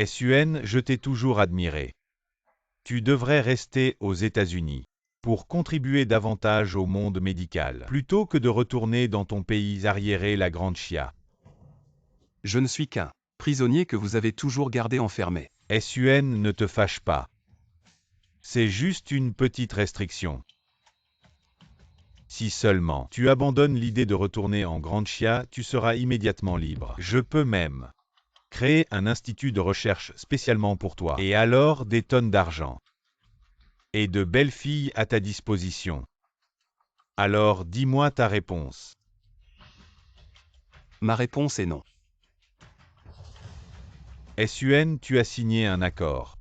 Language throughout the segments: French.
Sun, je t'ai toujours admiré. Tu devrais rester aux États-Unis pour contribuer davantage au monde médical, plutôt que de retourner dans ton pays arriéré la Grande Chia. Je ne suis qu'un prisonnier que vous avez toujours gardé enfermé. Sun, ne te fâche pas. C'est juste une petite restriction. Si seulement tu abandonnes l'idée de retourner en Grande Chia, tu seras immédiatement libre. Je peux même créer un institut de recherche spécialement pour toi, et alors des tonnes d'argent et de belles filles à ta disposition. Alors dis-moi ta réponse. Ma réponse est non. Sun, tu as signé un accord.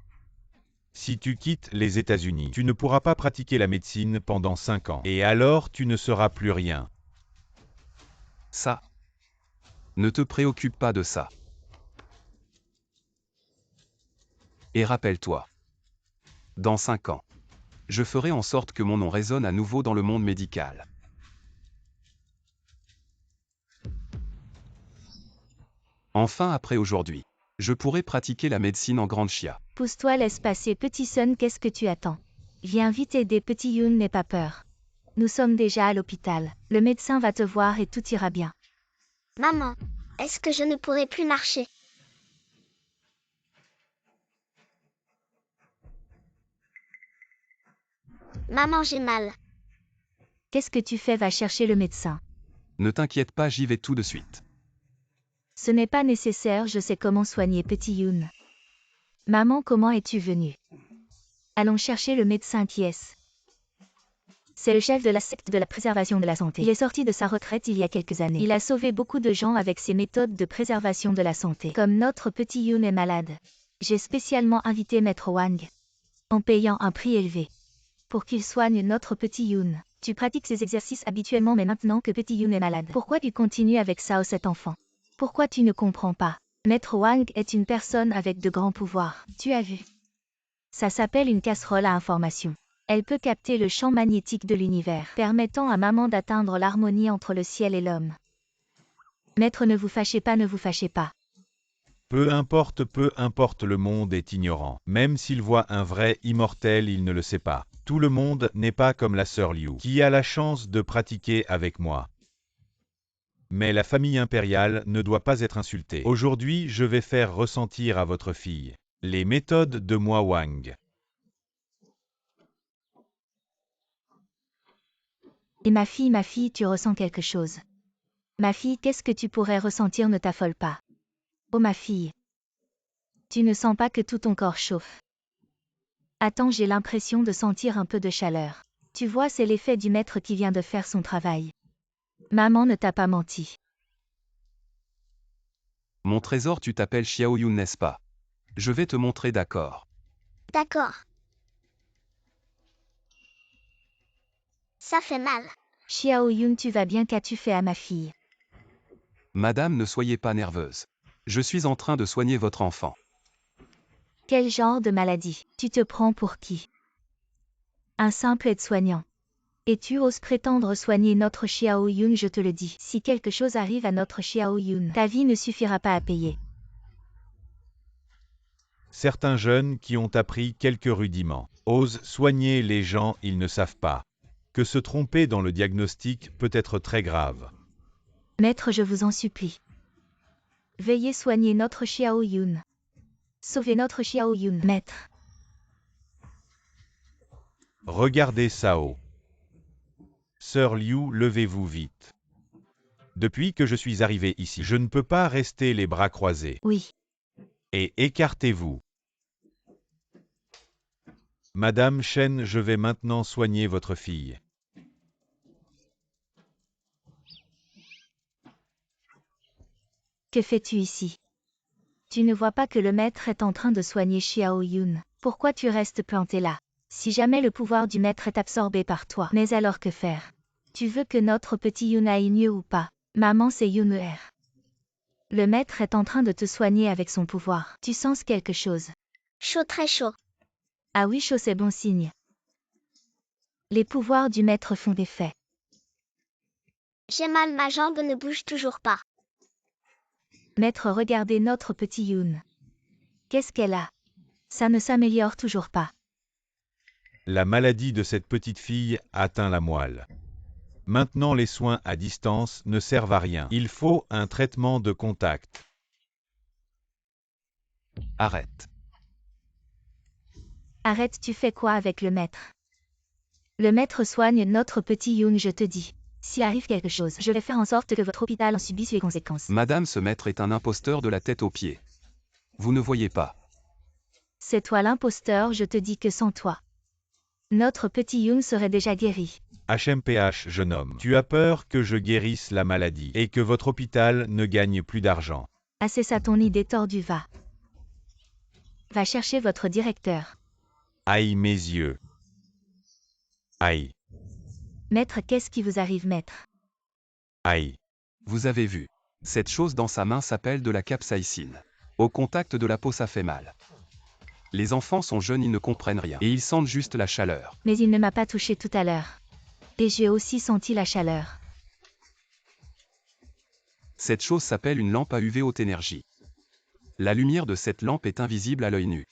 Si tu quittes les États-Unis, tu ne pourras pas pratiquer la médecine pendant 5 ans, et alors tu ne seras plus rien. Ça. Ne te préoccupe pas de ça. Et rappelle-toi. Dans 5 ans. Je ferai en sorte que mon nom résonne à nouveau dans le monde médical. Enfin après aujourd'hui. Je pourrai pratiquer la médecine en Grande Chia. Pousse-toi, laisse passer petit Sun, qu'est-ce que tu attends? Viens vite aider petit Yoon, n'aie pas peur. Nous sommes déjà à l'hôpital. Le médecin va te voir et tout ira bien. Maman, est-ce que je ne pourrai plus marcher? Maman, j'ai mal. Qu'est-ce que tu fais? Va chercher le médecin. Ne t'inquiète pas, j'y vais tout de suite. Ce n'est pas nécessaire, je sais comment soigner petit Yoon. Maman, comment es-tu venue? Allons chercher le médecin qui est-ce? C'est le chef de la secte de la préservation de la santé. Il est sorti de sa retraite il y a quelques années. Il a sauvé beaucoup de gens avec ses méthodes de préservation de la santé. Comme notre petit Yoon est malade. J'ai spécialement invité Maître Wang, en payant un prix élevé, pour qu'il soigne notre petit Yoon. Tu pratiques ces exercices habituellement, mais maintenant que petit Yoon est malade, pourquoi tu continues avec ça, cet enfant? Pourquoi tu ne comprends pas? Maître Wang est une personne avec de grands pouvoirs. Tu as vu? Ça s'appelle une casserole à information. Elle peut capter le champ magnétique de l'univers, permettant à maman d'atteindre l'harmonie entre le ciel et l'homme. Maître, ne vous fâchez pas, ne vous fâchez pas. Peu importe, le monde est ignorant. Même s'il voit un vrai immortel, il ne le sait pas. Tout le monde n'est pas comme la sœur Liu, qui a la chance de pratiquer avec moi. Mais la famille impériale ne doit pas être insultée. Aujourd'hui, je vais faire ressentir à votre fille les méthodes de moi Wang. Et ma fille, tu ressens quelque chose. Ma fille, qu'est-ce que tu pourrais ressentir? Ne t'affole pas. Oh ma fille. Tu ne sens pas que tout ton corps chauffe? Attends, j'ai l'impression de sentir un peu de chaleur. Tu vois, c'est l'effet du maître qui vient de faire son travail. Maman ne t'a pas menti. Mon trésor, tu t'appelles Xiao Yun, n'est-ce pas? Je vais te montrer, d'accord. D'accord. Ça fait mal. Xiao Yun, tu vas bien? Qu'as-tu fait à ma fille? Madame, ne soyez pas nerveuse. Je suis en train de soigner votre enfant. Quel genre de maladie? Tu te prends pour qui? Un simple aide-soignant. Et tu oses prétendre soigner notre Xiao Yun? Je te le dis, si quelque chose arrive à notre Xiao Yun, ta vie ne suffira pas à payer. Certains jeunes qui ont appris quelques rudiments osent soigner les gens, ils ne savent pas que se tromper dans le diagnostic peut être très grave. Maître, je vous en supplie. Veuillez soigner notre Xiao Yun. Sauvez notre Xiao Yun, maître. Regardez Sao. Sœur Liu, levez-vous vite. Depuis que je suis arrivé ici, je ne peux pas rester les bras croisés. Oui. Et écartez-vous. Madame Shen, je vais maintenant soigner votre fille. Que fais-tu ici? Tu ne vois pas que le maître est en train de soigner Xiao Yun? Pourquoi tu restes planté là? Si jamais le pouvoir du maître est absorbé par toi, mais alors que faire? Tu veux que notre petit Yun aille mieux ou pas? Maman, c'est Yuner. Le maître est en train de te soigner avec son pouvoir. Tu sens quelque chose? Chaud, très chaud. Ah oui, chaud, c'est bon signe. Les pouvoirs du maître font effet. J'ai mal, ma jambe ne bouge toujours pas. Maître, regardez notre petit Yun. Qu'est-ce qu'elle a? Ça ne s'améliore toujours pas. La maladie de cette petite fille atteint la moelle. Maintenant les soins à distance ne servent à rien. Il faut un traitement de contact. Arrête. Arrête, tu fais quoi avec le maître? Le maître soigne notre petit Yoon, je te dis. S'il arrive quelque chose, je vais faire en sorte que votre hôpital en subisse les conséquences. Madame, ce maître est un imposteur de la tête aux pieds. Vous ne voyez pas. C'est toi l'imposteur, je te dis que sans toi. Notre petit Yoon serait déjà guéri. HMPH, jeune homme. Tu as peur que je guérisse la maladie et que votre hôpital ne gagne plus d'argent. Ah, c'est ça ton idée tordue, va. Va chercher votre directeur. Aïe mes yeux. Aïe. Maître, qu'est-ce qui vous arrive, maître? Aïe. Vous avez vu. Cette chose dans sa main s'appelle de la capsaïcine. Au contact de la peau, ça fait mal. Les enfants sont jeunes, ils ne comprennent rien. Et ils sentent juste la chaleur. Mais il ne m'a pas touché tout à l'heure. Et j'ai aussi senti la chaleur. Cette chose s'appelle une lampe à UV haute énergie. La lumière de cette lampe est invisible à l'œil nu.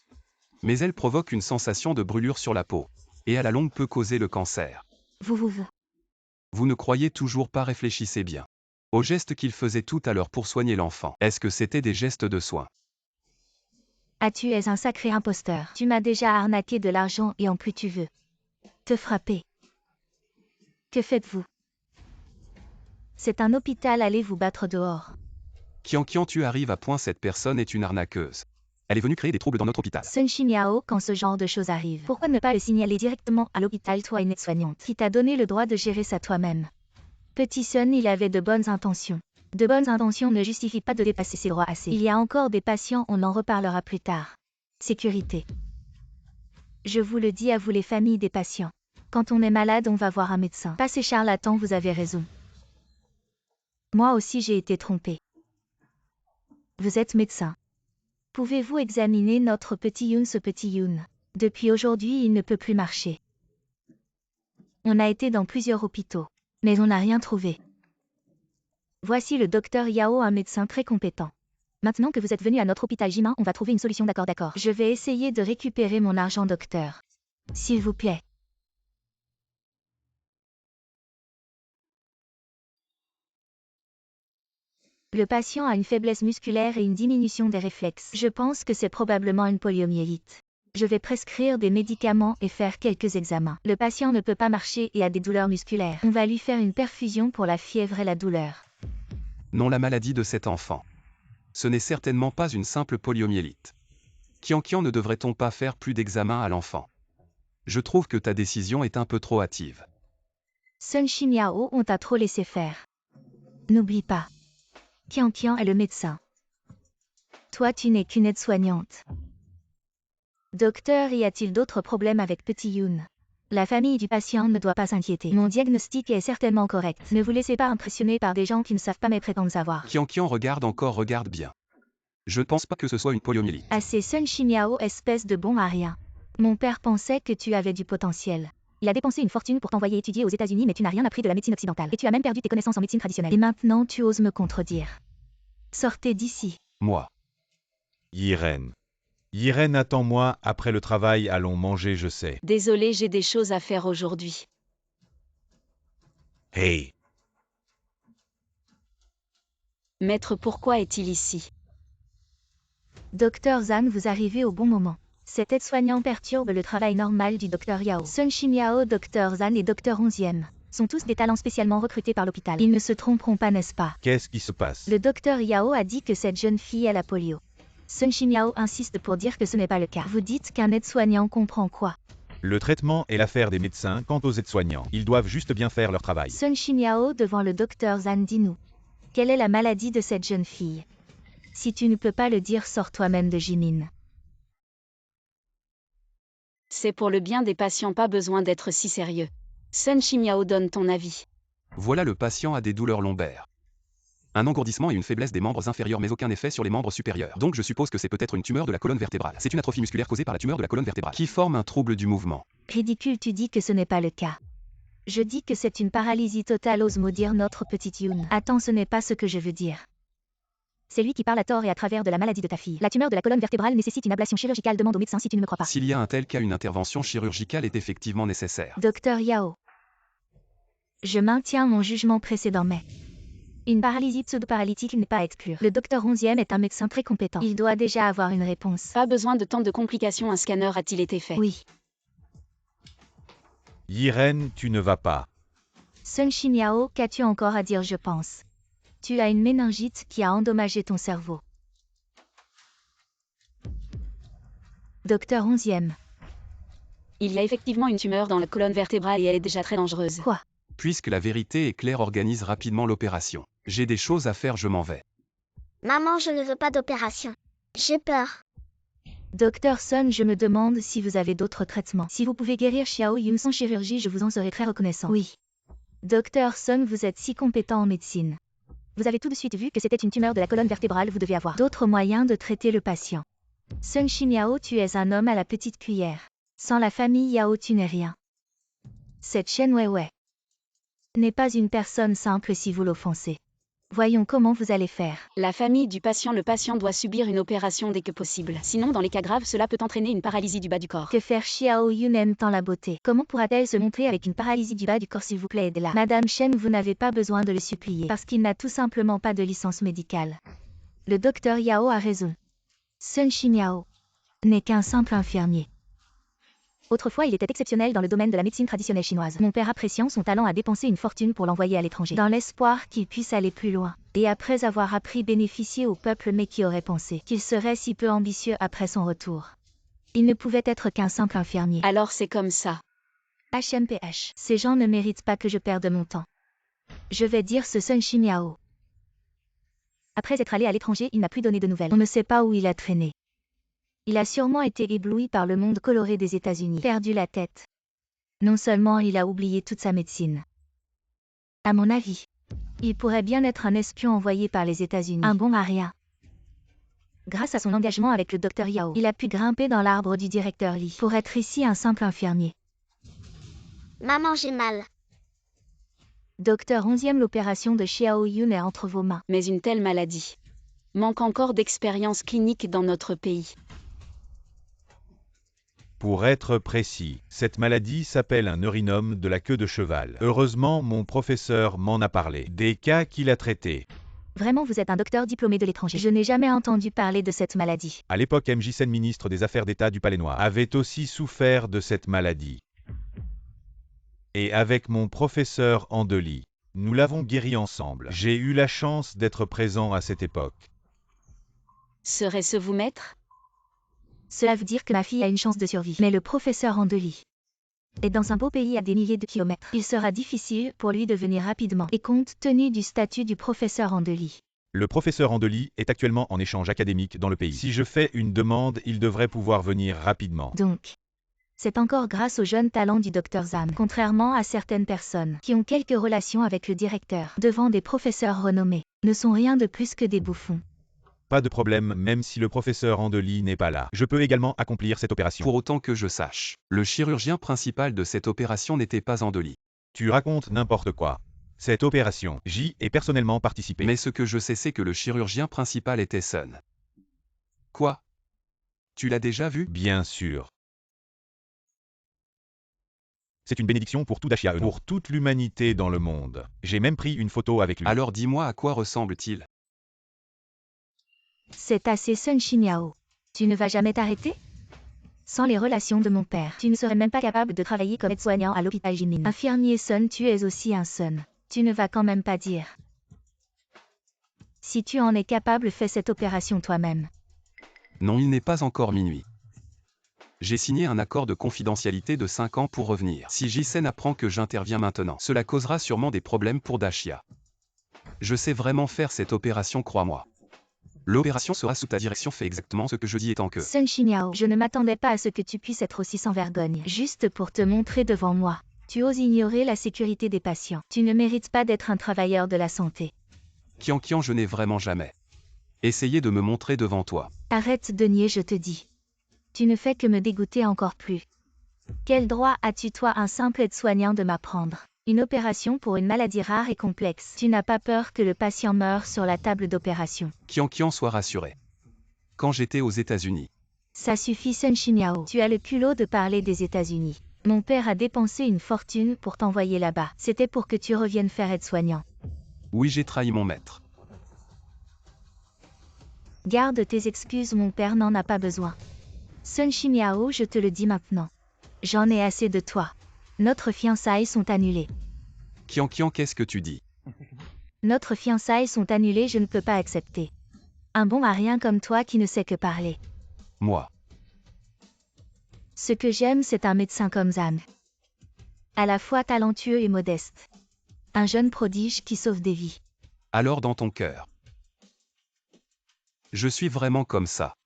Mais elle provoque une sensation de brûlure sur la peau. Et à la longue peut causer le cancer. Vous ne croyez toujours pas, réfléchissez bien. Aux gestes qu'il faisait tout à l'heure pour soigner l'enfant. Est-ce que c'était des gestes de soin? Ah, tu es un sacré imposteur. Tu m'as déjà arnaqué de l'argent et en plus tu veux te frapper. Que faites-vous? C'est un hôpital, allez vous battre dehors. Kian, tu arrives à point, cette personne est une arnaqueuse. Elle est venue créer des troubles dans notre hôpital. Sun Shin-Yao, quand ce genre de choses arrive, pourquoi ne pas le signaler directement à l'hôpital, toi une aide-soignante, qui t'a donné le droit de gérer ça toi-même? Petit Sun, il avait de bonnes intentions. De bonnes intentions ne justifient pas de dépasser ses droits assez. Il y a encore des patients, on en reparlera plus tard. Sécurité. Je vous le dis à vous les familles des patients. Quand on est malade, on va voir un médecin. Pas ces charlatans, vous avez raison. Moi aussi j'ai été trompée. Vous êtes médecin. Pouvez-vous examiner notre petit Yoon, ce petit Yoon? Depuis aujourd'hui, il ne peut plus marcher. On a été dans plusieurs hôpitaux, mais on n'a rien trouvé. Voici le docteur Yao, un médecin très compétent. Maintenant que vous êtes venu à notre hôpital Jimin, on va trouver une solution, d'accord. Je vais essayer de récupérer mon argent, docteur. S'il vous plaît. Le patient a une faiblesse musculaire et une diminution des réflexes. Je pense que c'est probablement une poliomyélite. Je vais prescrire des médicaments et faire quelques examens. Le patient ne peut pas marcher et a des douleurs musculaires. On va lui faire une perfusion pour la fièvre et la douleur. Non, la maladie de cet enfant. Ce n'est certainement pas une simple poliomyélite. Kian, ne devrait-on pas faire plus d'examens à l'enfant? Je trouve que ta décision est un peu trop hâtive. Sun Shin-Yao, on t'a trop laissé faire. N'oublie pas. Kian est le médecin. Toi, tu n'es qu'une aide-soignante. Docteur, y a-t-il d'autres problèmes avec petit Yoon? La famille du patient ne doit pas s'inquiéter. Mon diagnostic est certainement correct. Ne vous laissez pas impressionner par des gens qui ne savent pas mais prétendent savoir. Kian, regarde bien. Je ne pense pas que ce soit une poliomyélite. Ah, c'est Sun Shin-Yao, espèce de bon à rien. Mon père pensait que tu avais du potentiel. Il a dépensé une fortune pour t'envoyer étudier aux États-Unis, mais tu n'as rien appris de la médecine occidentale. Et tu as même perdu tes connaissances en médecine traditionnelle. Et maintenant, tu oses me contredire. Sortez d'ici. Moi. Yiren. Yiren, attends-moi, après le travail, allons manger, je sais. Désolé, j'ai des choses à faire aujourd'hui. Hey. Maître, pourquoi est-il ici? Docteur Zan, vous arrivez au bon moment. Cet aide-soignant perturbe le travail normal du docteur Yao. Sun Shin-Yao, docteur Zan et docteur 11e sont tous des talents spécialement recrutés par l'hôpital. Ils ne se tromperont pas, n'est-ce pas? Qu'est-ce qui se passe? Le docteur Yao a dit que cette jeune fille a la polio. Sun Shin-Yao insiste pour dire que ce n'est pas le cas. Vous dites qu'un aide-soignant comprend quoi? Le traitement est l'affaire des médecins. Quant aux aides-soignants, ils doivent juste bien faire leur travail. Sun Shin-Yao devant le docteur Zan, dis-nous. Quelle est la maladie de cette jeune fille? Si tu ne peux pas le dire, sors toi-même de Jimin. C'est pour le bien des patients, pas besoin d'être si sérieux. Sun Shin-Yao, donne ton avis. Voilà, le patient a des douleurs lombaires. Un engourdissement et une faiblesse des membres inférieurs, mais aucun effet sur les membres supérieurs. Donc je suppose que c'est peut-être une tumeur de la colonne vertébrale. C'est une atrophie musculaire causée par la tumeur de la colonne vertébrale, qui forme un trouble du mouvement. Ridicule, tu dis que ce n'est pas le cas. Je dis que c'est une paralysie totale, ose maudire notre petite Yoon. Attends, ce n'est pas ce que je veux dire. C'est lui qui parle à tort et à travers de la maladie de ta fille. La tumeur de la colonne vertébrale nécessite une ablation chirurgicale. Demande au médecin si tu ne me crois pas. S'il y a un tel cas, une intervention chirurgicale est effectivement nécessaire. Docteur Yao. Je maintiens mon jugement précédent, mais une paralysie pseudo-paralytique n'est pas à exclure. Le docteur 11e est un médecin très compétent. Il doit déjà avoir une réponse. Pas besoin de tant de complications. Un scanner a-t-il été fait? Oui. Yiren, tu ne vas pas. Sun Xinyao, qu'as-tu encore à dire? Je pense. Tu as une méningite qui a endommagé ton cerveau. Docteur 11e. Il y a effectivement une tumeur dans la colonne vertébrale et elle est déjà très dangereuse. Quoi? Puisque la vérité est claire, organise rapidement l'opération. J'ai des choses à faire, je m'en vais. Maman, je ne veux pas d'opération. J'ai peur. Docteur Sun, je me demande si vous avez d'autres traitements. Si vous pouvez guérir Xiao Yun sans chirurgie, je vous en serai très reconnaissant. Oui. Docteur Sun, vous êtes si compétent en médecine. Vous avez tout de suite vu que c'était une tumeur de la colonne vertébrale. Vous devez avoir d'autres moyens de traiter le patient. Sun Xinyao, tu es un homme à la petite cuillère. Sans la famille Yao, tu n'es rien. Cette Chen Weiwei n'est pas une personne simple si vous l'offensez. Voyons comment vous allez faire. La famille du patient. Le patient doit subir une opération dès que possible. Sinon, dans les cas graves, cela peut entraîner une paralysie du bas du corps. Que faire? Xiao Yun aime tant la beauté. Comment pourra-t-elle se montrer avec une paralysie du bas du corps? S'il vous plaît, aidez-la. Madame Chen, vous n'avez pas besoin de le supplier, parce qu'il n'a tout simplement pas de licence médicale. Le docteur Yao a raison. Sun Xinyao n'est qu'un simple infirmier. Autrefois, il était exceptionnel dans le domaine de la médecine traditionnelle chinoise. Mon père, appréciant son talent, a dépensé une fortune pour l'envoyer à l'étranger, dans l'espoir qu'il puisse aller plus loin. Et après avoir appris bénéficier au peuple, mais qui aurait pensé qu'il serait si peu ambitieux après son retour? Il ne pouvait être qu'un simple infirmier. Alors c'est comme ça. HMPH. Ces gens ne méritent pas que je perde mon temps. Je vais dire ce Sun Xinyao. Après être allé à l'étranger, il n'a plus donné de nouvelles. On ne sait pas où il a traîné. Il a sûrement été ébloui par le monde coloré des États-Unis. Perdu la tête. Non seulement il a oublié toute sa médecine. À mon avis, il pourrait bien être un espion envoyé par les États-Unis. Un bon à rien. Grâce à son engagement avec le docteur Yao, il a pu grimper dans l'arbre du directeur Li pour être ici un simple infirmier. Maman, j'ai mal. Docteur 11e, l'opération de Xiao Yun est entre vos mains. Mais une telle maladie manque encore d'expérience clinique dans notre pays. Pour être précis, cette maladie s'appelle un neurinome de la queue de cheval. Heureusement, mon professeur m'en a parlé. Des cas qu'il a traités. Vraiment, vous êtes un docteur diplômé de l'étranger. Je n'ai jamais entendu parler de cette maladie. À l'époque, MJ Sen, ministre des Affaires d'État du Palais Noir, avait aussi souffert de cette maladie. Et avec mon professeur Andeli, nous l'avons guéri ensemble. J'ai eu la chance d'être présent à cette époque. Serait-ce vous, maître? Cela veut dire que ma fille a une chance de survie. Mais le professeur Andeli est dans un beau pays à des milliers de kilomètres. Il sera difficile pour lui de venir rapidement. Et compte tenu du statut du professeur Andeli, Le professeur Andeli est actuellement en échange académique dans le pays. Si je fais une demande, il devrait pouvoir venir rapidement. donc, c'est encore grâce au jeune talent du docteur Zhang, contrairement à certaines personnes qui ont quelques relations avec le directeur, devant des professeurs renommés, ne sont rien de plus que des bouffons. Pas de problème, même si le professeur Andeli n'est pas là. Je peux également accomplir cette opération. Pour autant que je sache, le chirurgien principal de cette opération n'était pas Andeli. Tu racontes n'importe quoi. Cette opération, j'y ai personnellement participé. Mais ce que je sais, c'est que le chirurgien principal était Sun. Quoi? Tu l'as déjà vu? Bien sûr. C'est une bénédiction pour tout Dashia, pour toute l'humanité dans le monde. J'ai même pris une photo avec lui. Alors dis-moi à quoi ressemble-t-il? C'est assez Sun Xinyao. Tu ne vas jamais t'arrêter? Sans les relations de mon père, tu ne serais même pas capable de travailler comme aide-soignant à l'hôpital Jimin. Infirmier Sun, tu es aussi un Sun. Tu ne vas quand même pas dire. Si tu en es capable, fais cette opération toi-même. Non, il n'est pas encore minuit. J'ai signé un accord de confidentialité de 5 ans pour revenir. Si Jisen apprend que j'interviens maintenant, cela causera sûrement des problèmes pour Dashia. Je sais vraiment faire cette opération, crois-moi. L'opération sera sous ta direction, fais exactement ce que je dis étant que... Sun Xinyao, je ne m'attendais pas à ce que tu puisses être aussi sans vergogne. Juste pour te montrer devant moi. Tu oses ignorer la sécurité des patients. Tu ne mérites pas d'être un travailleur de la santé. Kian, je n'ai vraiment jamais essayé de me montrer devant toi. Arrête de nier, je te dis. Tu ne fais que me dégoûter encore plus. Quel droit as-tu, toi, un simple aide-soignant, de m'apprendre Une opération pour une maladie rare et complexe. Tu n'as pas peur que le patient meure sur la table d'opération. Qian sois rassuré. Quand j'étais aux États-Unis. Ça suffit Sun Shimiao. Tu as le culot de parler des États-Unis. Mon père a dépensé une fortune pour t'envoyer là-bas. C'était pour que tu reviennes faire aide-soignant. Oui, j'ai trahi mon maître. Garde tes excuses, mon père n'en a pas besoin. Sun Shimiao, je te le dis maintenant. J'en ai assez de toi. Notre fiançailles sont annulées. Qian, qu'est-ce que tu dis? Notre fiançailles sont annulées, je ne peux pas accepter. Un bon à rien comme toi qui ne sait que parler. Moi. Ce que j'aime, c'est un médecin comme Zhang. À la fois talentueux et modeste. Un jeune prodige qui sauve des vies. Alors dans ton cœur. Je suis vraiment comme ça.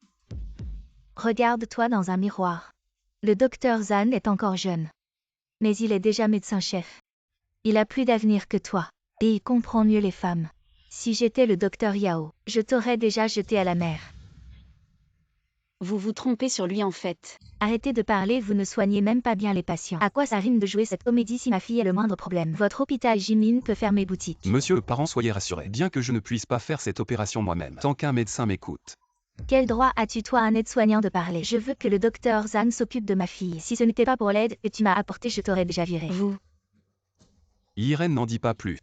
Regarde-toi dans un miroir. Le docteur Zhang est encore jeune. Mais il est déjà médecin-chef. Il a plus d'avenir que toi. Et il comprend mieux les femmes. Si j'étais le docteur Yao, je t'aurais déjà jeté à la mer. Vous vous trompez sur lui en fait. Arrêtez de parler, vous ne soignez même pas bien les patients. À quoi ça rime de jouer cette comédie si ma fille a le moindre problème? Votre hôpital Jimin peut fermer boutique. Monsieur le parent, soyez rassuré. Bien que je ne puisse pas faire cette opération moi-même, tant qu'un médecin m'écoute. Quel droit as-tu toi, un aide-soignant, de parler? Je veux que le docteur Zhang s'occupe de ma fille. Si ce n'était pas pour l'aide que tu m'as apportée, je t'aurais déjà viré. Vous. Irène n'en dit pas plus.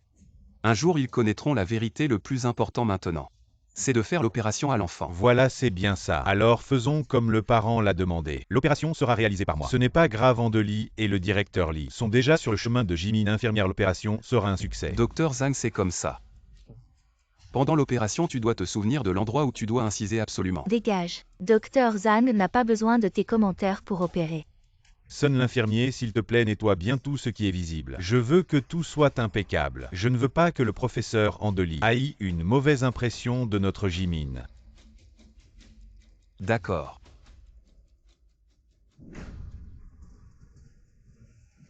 Un jour ils connaîtront la vérité. Le plus important maintenant, c'est de faire l'opération à l'enfant. Voilà, c'est bien ça. Alors faisons comme le parent l'a demandé. L'opération sera réalisée par moi. Ce n'est pas grave, Andeli et le directeur Lee sont déjà sur le chemin de Jimin. Infirmière, l'opération sera un succès. Docteur Zhang, c'est comme ça. Pendant l'opération, tu dois te souvenir de l'endroit où tu dois inciser absolument. Dégage. Docteur Zhang n'a pas besoin de tes commentaires pour opérer. Sonne l'infirmier, s'il te plaît, nettoie bien tout ce qui est visible. Je veux que tout soit impeccable. Je ne veux pas que le professeur Andeli ait une mauvaise impression de notre Jimin. D'accord.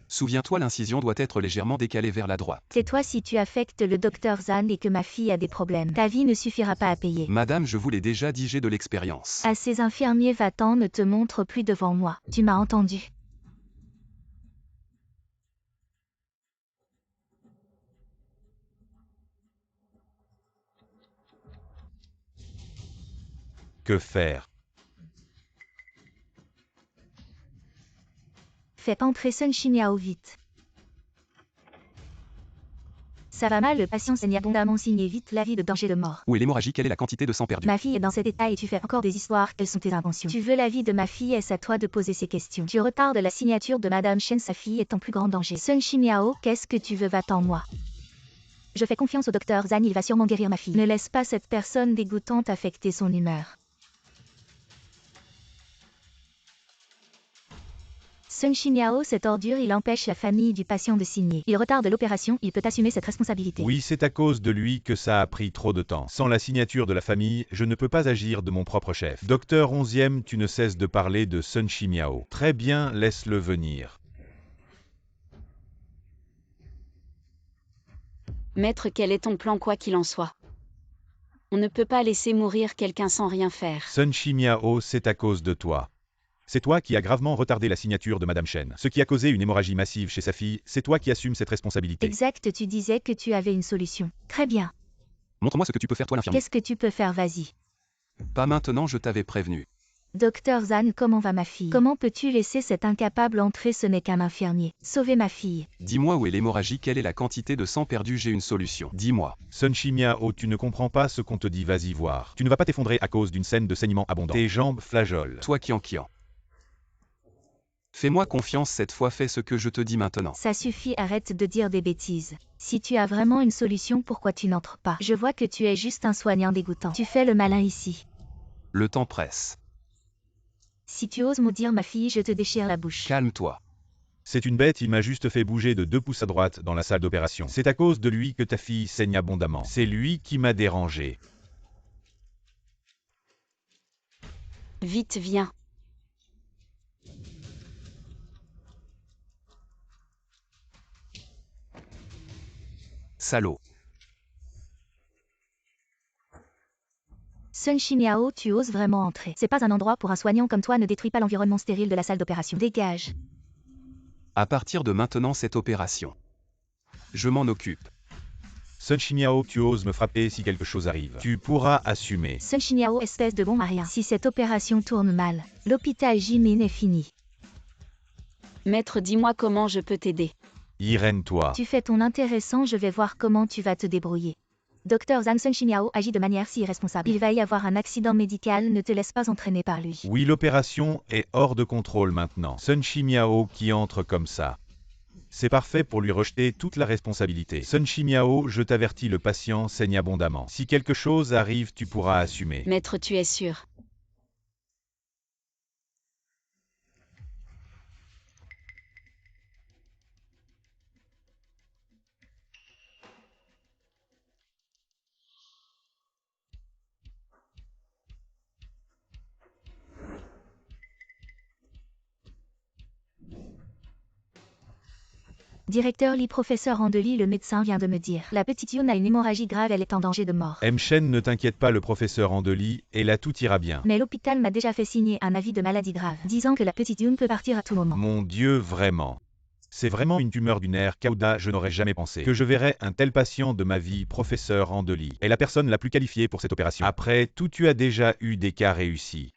Souviens-toi, l'incision doit être légèrement décalée vers la droite. Tais-toi si tu affectes le docteur Zhang et que ma fille a des problèmes. Ta vie ne suffira pas à payer. Madame, je vous l'ai déjà dit, j'ai de l'expérience. À ces infirmiers, va-t'en, ne te montre plus devant moi. Tu m'as entendu? Que faire? Faites entrer Sun Shimiao vite. Ça va mal, le patient saigne abondamment, signez vite l'avis de danger de mort. Où est l'hémorragie? Quelle est la quantité de sang perdu? Ma fille est dans cet état et tu fais encore des histoires, quelles sont tes intentions? Tu veux l'avis de ma fille, est-ce à toi de poser ces questions? Tu retardes la signature de Madame Shen, sa fille est en plus grand danger. Sun Shimiao, qu'est-ce que tu veux? Va-t'en, moi. Je fais confiance au docteur Zhang, il va sûrement guérir ma fille. Ne laisse pas cette personne dégoûtante affecter son humeur. Sun Shimiao, cette ordure, il empêche la famille du patient de signer. Il retarde l'opération, il peut assumer cette responsabilité. Oui, c'est à cause de lui que ça a pris trop de temps. Sans la signature de la famille, je ne peux pas agir de mon propre chef. Docteur 11e, tu ne cesses de parler de Sun Shimiao. Très bien, laisse-le venir. Maître, quel est ton plan quoi qu'il en soit? On ne peut pas laisser mourir quelqu'un sans rien faire. Sun Shimiao, c'est à cause de toi. C'est toi qui as gravement retardé la signature de Madame Shen. Ce qui a causé une hémorragie massive chez sa fille, c'est toi qui assumes cette responsabilité. Exact, tu disais que tu avais une solution. Très bien. Montre-moi ce que tu peux faire, toi l'infirmier. Qu'est-ce que tu peux faire? Vas-y. Pas maintenant, je t'avais prévenu. Docteur Zhang, comment va ma fille? Comment peux-tu laisser cet incapable entrer? Ce n'est qu'un infirmier. Sauvez ma fille. Dis-moi où est l'hémorragie, quelle est la quantité de sang perdu? J'ai une solution. Dis-moi. Sun Shimiao, tu ne comprends pas ce qu'on te dit, vas-y voir. Tu ne vas pas t'effondrer à cause d'une scène de saignement abondant. Tes jambes flageolent. Toi Qian. Fais-moi confiance cette fois, fais ce que je te dis maintenant. Ça suffit, arrête de dire des bêtises. Si tu as vraiment une solution, pourquoi tu n'entres pas? Je vois que tu es juste un soignant dégoûtant. Tu fais le malin ici. Le temps presse. Si tu oses maudire ma fille, je te déchire la bouche. Calme-toi. C'est une bête, il m'a juste fait bouger de 2 pouces à droite dans la salle d'opération. C'est à cause de lui que ta fille saigne abondamment. C'est lui qui m'a dérangé. Vite, viens. Salaud. Sun Shimiao, tu oses vraiment entrer. C'est pas un endroit pour un soignant comme toi, ne détruis pas l'environnement stérile de la salle d'opération. Dégage. À partir de maintenant, cette opération Je m'en occupe. Sun Shimiao, tu oses me frapper si quelque chose arrive. Tu pourras assumer. Sun Shimiao, espèce de bon à rien. Si cette opération tourne mal, l'hôpital Jimin est fini. Maître, dis-moi comment je peux t'aider. Irène, toi. Tu fais ton intéressant, je vais voir comment tu vas te débrouiller. Docteur Zhang, Sun Shimiao agit de manière si irresponsable. Il va y avoir un accident médical, ne te laisse pas entraîner par lui. Oui, l'opération est hors de contrôle maintenant. Sun Shimiao qui entre comme ça. C'est parfait pour lui rejeter toute la responsabilité. Sun Shimiao, je t'avertis, le patient saigne abondamment. Si quelque chose arrive, tu pourras assumer. Maître, tu es sûr? Directeur Li, professeur Andeli, le médecin vient de me dire. La petite Yoon a une hémorragie grave, elle est en danger de mort. Shen, ne t'inquiète pas, le professeur Andeli, et là tout ira bien. Mais l'hôpital m'a déjà fait signer un avis de maladie grave, disant que la petite Yoon peut partir à tout moment. Mon Dieu, vraiment. C'est vraiment une tumeur du nerf cauda, je n'aurais jamais pensé que je verrais un tel patient de ma vie, professeur Andeli. Est la personne la plus qualifiée pour cette opération. Après tout, tu as déjà eu des cas réussis.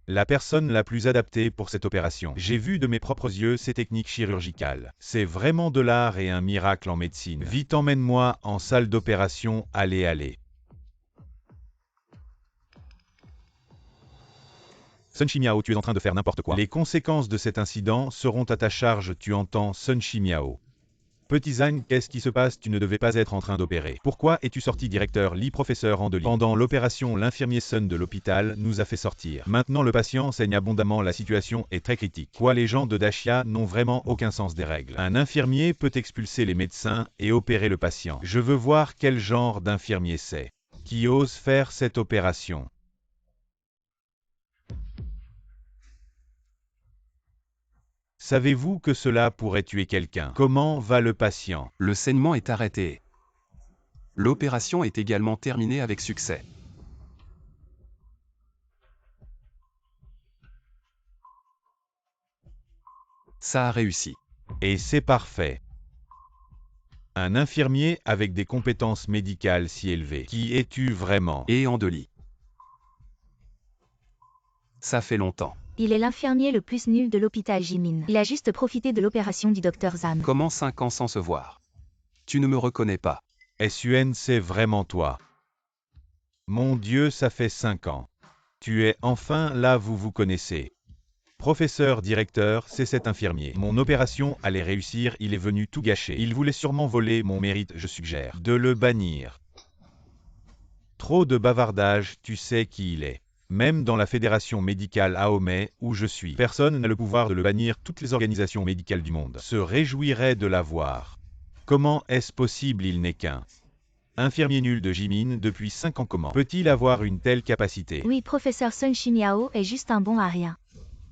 La personne la plus adaptée pour cette opération. J'ai vu de mes propres yeux ces techniques chirurgicales. C'est vraiment de l'art et un miracle en médecine. Vite, emmène-moi en salle d'opération, allez, allez. Sun Shimiao, tu es en train de faire n'importe quoi. Les conséquences de cet incident seront à ta charge, tu entends, Sun Shimiao. Petit Zhang, qu'est-ce qui se passe? Tu ne devais pas être en train d'opérer. Pourquoi es-tu sorti? Directeur Li, professeur Andeli. Pendant l'opération, l'infirmier Sun de l'hôpital nous a fait sortir. Maintenant le patient saigne abondamment, la situation est très critique. Quoi, les gens de Dacia n'ont vraiment aucun sens des règles. Un infirmier peut expulser les médecins et opérer le patient. Je veux voir quel genre d'infirmier c'est. Qui ose faire cette opération? Savez-vous que cela pourrait tuer quelqu'un? Comment va le patient? Le saignement est arrêté. L'opération est également terminée avec succès. Ça a réussi. Et c'est parfait. Un infirmier avec des compétences médicales si élevées. Qui es-tu vraiment? Et Andeli. Ça fait longtemps. Il est l'infirmier le plus nul de l'hôpital Jimin. Il a juste profité de l'opération du docteur Zhang. Comment 5 ans sans se voir? Tu ne me reconnais pas. Sun, c'est vraiment toi. Mon Dieu, ça fait 5 ans. Tu es enfin là, vous vous connaissez. Professeur, directeur, c'est cet infirmier. Mon opération allait réussir, il est venu tout gâcher. Il voulait sûrement voler mon mérite, je suggère de le bannir. Trop de bavardage, tu sais qui il est. Même dans la fédération médicale Aomei, où je suis, personne n'a le pouvoir de le bannir. Toutes les organisations médicales du monde se réjouiraient de l'avoir. Comment est-ce possible? Il n'est qu'un infirmier nul de Jimin depuis 5 ans. Comment peut-il avoir une telle capacité? Oui, professeur Sun Shimiao est juste un bon à rien.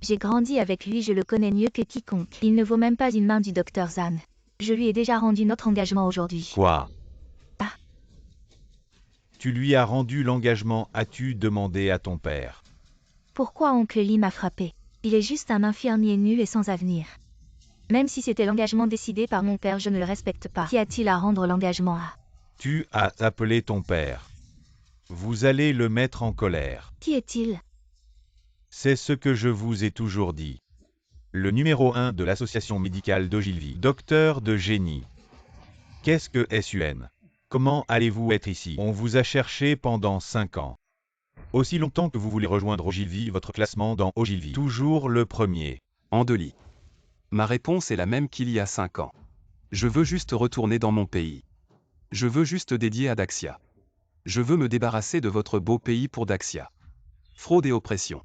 J'ai grandi avec lui, je le connais mieux que quiconque. Il ne vaut même pas une main du docteur Zhang. Je lui ai déjà rendu notre engagement aujourd'hui. Quoi? Ah. Tu lui as rendu l'engagement, as-tu demandé à ton père? Pourquoi oncle Lee m'a frappé? Il est juste un infirmier nul et sans avenir. Même si c'était l'engagement décidé par mon père, je ne le respecte pas. Qui a-t-il à rendre l'engagement à? Tu as appelé ton père. Vous allez le mettre en colère. Qui est-il? C'est ce que je vous ai toujours dit. Le numéro 1 de l'association médicale d'Ogilvy, docteur de génie. Qu'est-ce que Sun? Comment allez-vous être ici? On vous a cherché pendant 5 ans. Aussi longtemps que vous voulez rejoindre Ogilvy, votre classement dans Ogilvy. Toujours le premier. Andeli. Ma réponse est la même qu'il y a 5 ans. Je veux juste retourner dans mon pays. Je veux juste dédier à Daxia. Je veux me débarrasser de votre beau pays pour Daxia. Fraude et oppression.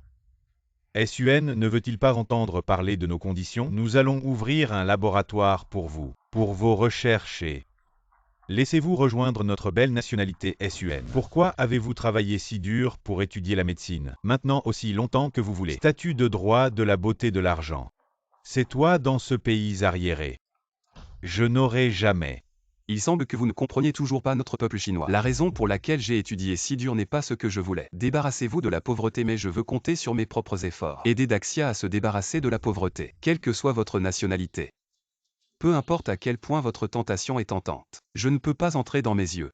Sun ne veut-il pas entendre parler de nos conditions? Nous allons ouvrir un laboratoire pour vous, pour vos recherches et... Laissez-vous rejoindre notre belle nationalité Sun. Pourquoi avez-vous travaillé si dur pour étudier la médecine, maintenant aussi longtemps que vous voulez? Statut de droit, de la beauté, de l'argent. C'est toi dans ce pays arriéré. Je n'aurai jamais. Il semble que vous ne compreniez toujours pas notre peuple chinois. La raison pour laquelle j'ai étudié si dur n'est pas ce que je voulais. Débarrassez-vous de la pauvreté, mais je veux compter sur mes propres efforts. Aidez Daxia à se débarrasser de la pauvreté, quelle que soit votre nationalité. Peu importe à quel point votre tentation est tentante. Je ne peux pas entrer dans mes yeux.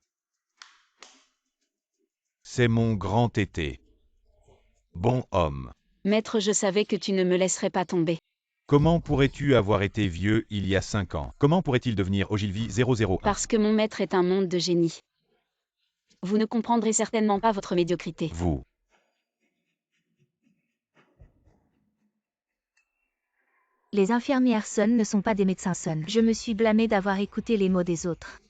C'est mon grand tété. Bon homme. Maître, je savais que tu ne me laisserais pas tomber. Comment pourrais-tu avoir été vieux il y a 5 ans? Comment pourrait-il devenir Ogilvy 001? Parce que mon maître est un monde de génie. Vous ne comprendrez certainement pas votre médiocrité. Vous. Les infirmières Sun ne sont pas des médecins Sun. Je me suis blâmée d'avoir écouté les mots des autres.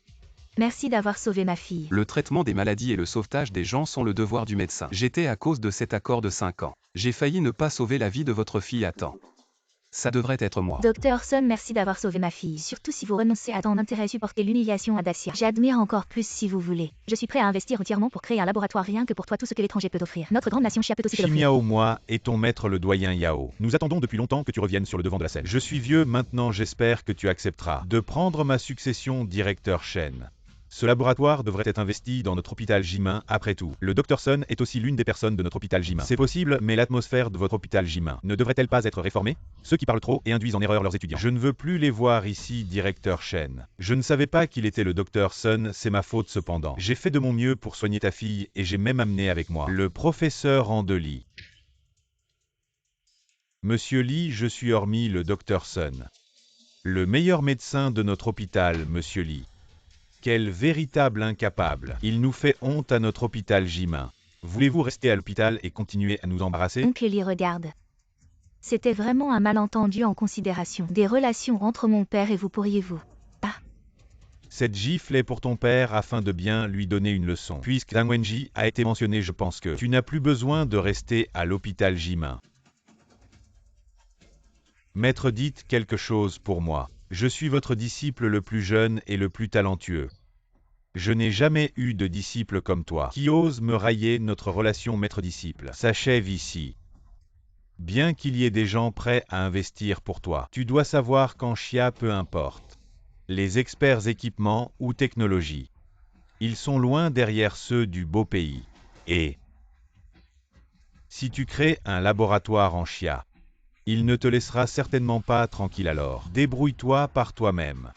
Merci d'avoir sauvé ma fille. Le traitement des maladies et le sauvetage des gens sont le devoir du médecin. J'étais à cause de cet accord de 5 ans. J'ai failli ne pas sauver la vie de votre fille à temps. Ça devrait être moi. Docteur Sun, merci d'avoir sauvé ma fille. Surtout si vous renoncez à tant d'intérêt, supporter l'humiliation à Dacia. J'admire encore plus si vous voulez. Je suis prêt à investir entièrement pour créer un laboratoire rien que pour toi tout ce que l'étranger peut offrir. Notre grande nation Chia peut aussi te l'offrir. Chimiao, moi, et ton maître le doyen Yao. Nous attendons depuis longtemps que tu reviennes sur le devant de la scène. Je suis vieux maintenant, j'espère que tu accepteras de prendre ma succession, directeur Shen. Ce laboratoire devrait être investi dans notre hôpital Jimin, après tout. Le Dr Sun est aussi l'une des personnes de notre hôpital Jimin. C'est possible, mais l'atmosphère de votre hôpital Jimin ne devrait-elle pas être réformée? Ceux qui parlent trop et induisent en erreur leurs étudiants. Je ne veux plus les voir ici, directeur Shen. Je ne savais pas qu'il était le Dr Sun, c'est ma faute cependant. J'ai fait de mon mieux pour soigner ta fille et j'ai même amené avec moi le professeur Andeli. Monsieur Lee, je suis hormis le Dr Sun. Le meilleur médecin de notre hôpital, Monsieur Lee. Quel véritable incapable. Il nous fait honte à notre hôpital Jimin. Voulez-vous rester à l'hôpital et continuer à nous embarrasser? Oncle Lee, regarde. C'était vraiment un malentendu en considération des relations entre mon père et vous, pourriez-vous pas? Cette gifle est pour ton père afin de bien lui donner une leçon. Puisque Dang Wenji a été mentionné, je pense que tu n'as plus besoin de rester à l'hôpital Jimin. Maître, dites quelque chose pour moi. Je suis votre disciple le plus jeune et le plus talentueux. Je n'ai jamais eu de disciple comme toi, qui ose me railler. Notre relation maître-disciple s'achève ici. Bien qu'il y ait des gens prêts à investir pour toi, tu dois savoir qu'en Chia, peu importe. Les experts équipements ou technologie, ils sont loin derrière ceux du beau pays. Et si tu crées un laboratoire en Chia, il ne te laissera certainement pas tranquille alors. Débrouille-toi par toi-même.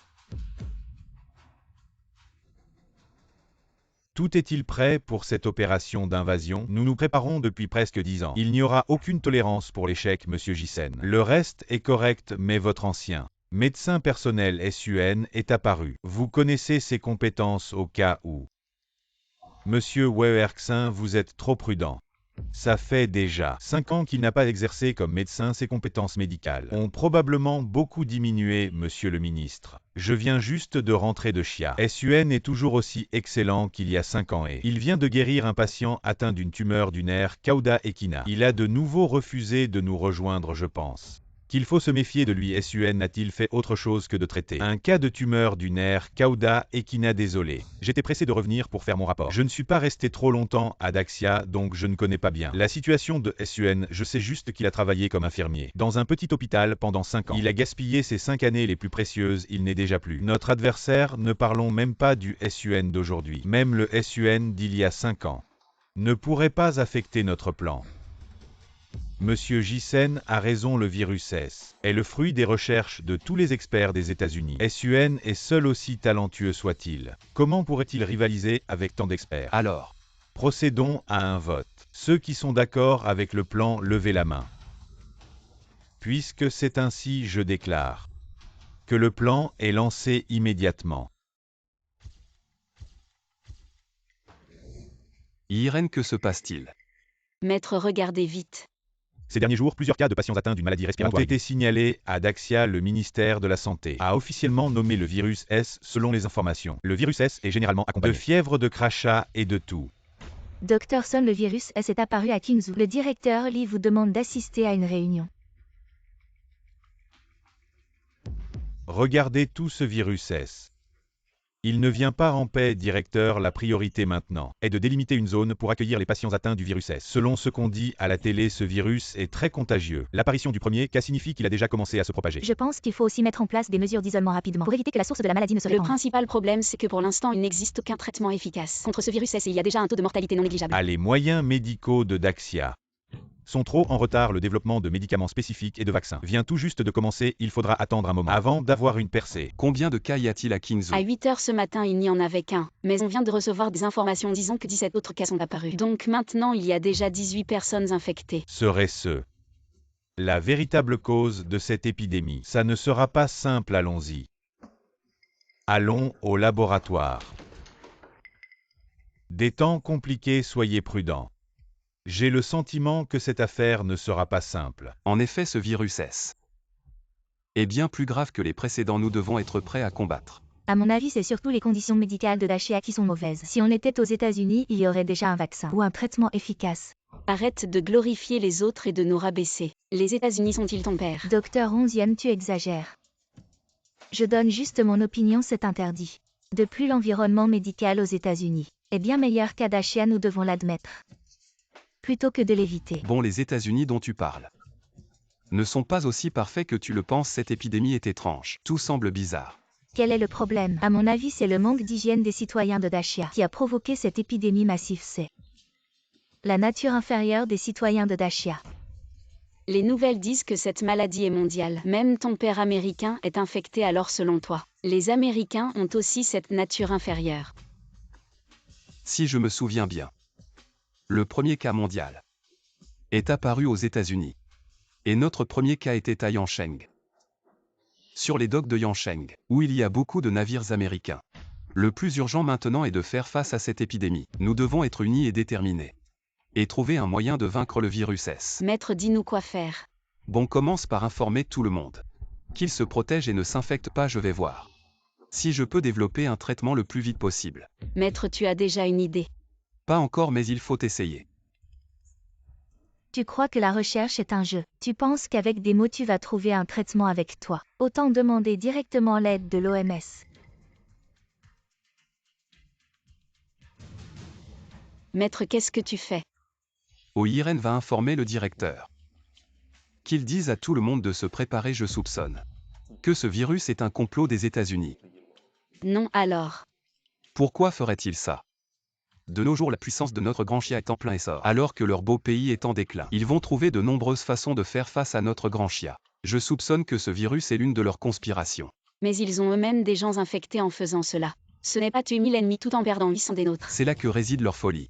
Tout est-il prêt pour cette opération d'invasion? Nous nous préparons depuis presque 10 ans. Il n'y aura aucune tolérance pour l'échec, Monsieur Jisen. Le reste est correct, mais votre ancien médecin personnel SUN est apparu. Vous connaissez ses compétences au cas où. Monsieur Weerxin, vous êtes trop prudent. Ça fait déjà 5 ans qu'il n'a pas exercé comme médecin. Ses compétences médicales ont probablement beaucoup diminué, monsieur le ministre. Je viens juste de rentrer de Chia. SUN est toujours aussi excellent qu'il y a 5 ans et il vient de guérir un patient atteint d'une tumeur du nerf Cauda equina. Il a de nouveau refusé de nous rejoindre, je pense qu'il faut se méfier de lui. SUN a-t-il fait autre chose que de traiter un cas de tumeur du nerf Cauda equina? Désolé. J'étais pressé de revenir pour faire mon rapport. Je ne suis pas resté trop longtemps à Daxia, donc je ne connais pas bien la situation de SUN. Je sais juste qu'il a travaillé comme infirmier dans un petit hôpital pendant 5 ans. Il a gaspillé ses 5 années les plus précieuses, il n'est déjà plus notre adversaire. Ne parlons même pas du SUN d'aujourd'hui. Même le SUN d'il y a 5 ans ne pourrait pas affecter notre plan. Monsieur Jisen a raison, le virus S est le fruit des recherches de tous les experts des États-Unis. SUN est seul, aussi talentueux soit-il. Comment pourrait-il rivaliser avec tant d'experts? Alors, procédons à un vote. Ceux qui sont d'accord avec le plan, levez la main. Puisque c'est ainsi, je déclare que le plan est lancé immédiatement. Irène, que se passe-t-il? Maître, regardez vite. Ces derniers jours, plusieurs cas de patients atteints d'une maladie respiratoire ont été signalés à Daxia. Le ministère de la Santé a officiellement nommé le virus S. Selon les informations, le virus S est généralement accompagné de fièvre, de crachats et de toux. Dr Sun, le virus S est apparu à Kingsu. Le directeur Lee vous demande d'assister à une réunion. Regardez tout ce virus S. Il ne vient pas en paix, directeur. La priorité maintenant est de délimiter une zone pour accueillir les patients atteints du virus S. Selon ce qu'on dit à la télé, ce virus est très contagieux. L'apparition du premier cas signifie qu'il a déjà commencé à se propager. Je pense qu'il faut aussi mettre en place des mesures d'isolement rapidement pour éviter que la source de la maladie ne se Le répande. principal problème, c'est que pour l'instant, il n'existe aucun traitement efficace contre ce virus S et il y a déjà un taux de mortalité non négligeable. À les moyens médicaux de Daxia. sont trop en retard. Le développement de médicaments spécifiques et de vaccins vient tout juste de commencer. Il faudra attendre un moment avant d'avoir une percée. Combien de cas y a-t-il à Kingzhou? À 8 heures ce matin, il n'y en avait qu'un, mais on vient de recevoir des informations disant que 17 autres cas sont apparus. Donc maintenant, il y a déjà 18 personnes infectées. Serait-ce la véritable cause de cette épidémie? Ça ne sera pas simple, allons-y. Allons au laboratoire. Des temps compliqués, soyez prudents. J'ai le sentiment que cette affaire ne sera pas simple. En effet, ce virus est bien plus grave que les précédents. Nous devons être prêts à combattre. À mon avis, c'est surtout les conditions médicales de Dashia qui sont mauvaises. Si on était aux États-Unis, il y aurait déjà un vaccin ou un traitement efficace. Arrête de glorifier les autres et de nous rabaisser. Les États-Unis sont-ils ton père? Docteur 11e, tu exagères. Je donne juste mon opinion, c'est interdit. De plus, l'environnement médical aux États-Unis est bien meilleur qu'à Dashia, nous devons l'admettre. Plutôt que de l'éviter. Bon, les États-Unis dont tu parles ne sont pas aussi parfaits que tu le penses. Cette épidémie est étrange. Tout semble bizarre. Quel est le problème? À mon avis, c'est le manque d'hygiène des citoyens de Dashia qui a provoqué cette épidémie massive. C'est la nature inférieure des citoyens de Dashia. Les nouvelles disent que cette maladie est mondiale. Même ton père américain est infecté, alors selon toi, les Américains ont aussi cette nature inférieure. Si je me souviens bien, le premier cas mondial est apparu aux États-Unis. Et notre premier cas était à Yancheng, sur les docks de Yancheng, où il y a beaucoup de navires américains. Le plus urgent maintenant est de faire face à cette épidémie. Nous devons être unis et déterminés. Et trouver un moyen de vaincre le virus. Maître, dis-nous quoi faire. Bon, commence par informer tout le monde qu'il se protège et ne s'infecte pas. Je vais voir si je peux développer un traitement le plus vite possible. Maître, tu as déjà une idée? Pas encore, mais il faut essayer. Tu crois que la recherche est un jeu? Tu penses qu'avec des mots tu vas trouver un traitement avec toi? Autant demander directement l'aide de l'OMS. Maître, qu'est-ce que tu fais? Irène va informer le directeur. Qu'il dise à tout le monde de se préparer. Je soupçonne que ce virus est un complot des États-Unis. Non, alors. Pourquoi ferait-il ça? De nos jours, la puissance de notre grand chia est en plein essor, alors que leur beau pays est en déclin. Ils vont trouver de nombreuses façons de faire face à notre grand chia. Je soupçonne que ce virus est l'une de leurs conspirations. Mais ils ont eux-mêmes des gens infectés en faisant cela. Ce n'est pas tuer 1000 ennemis tout en perdant 800 des nôtres. C'est là que réside leur folie.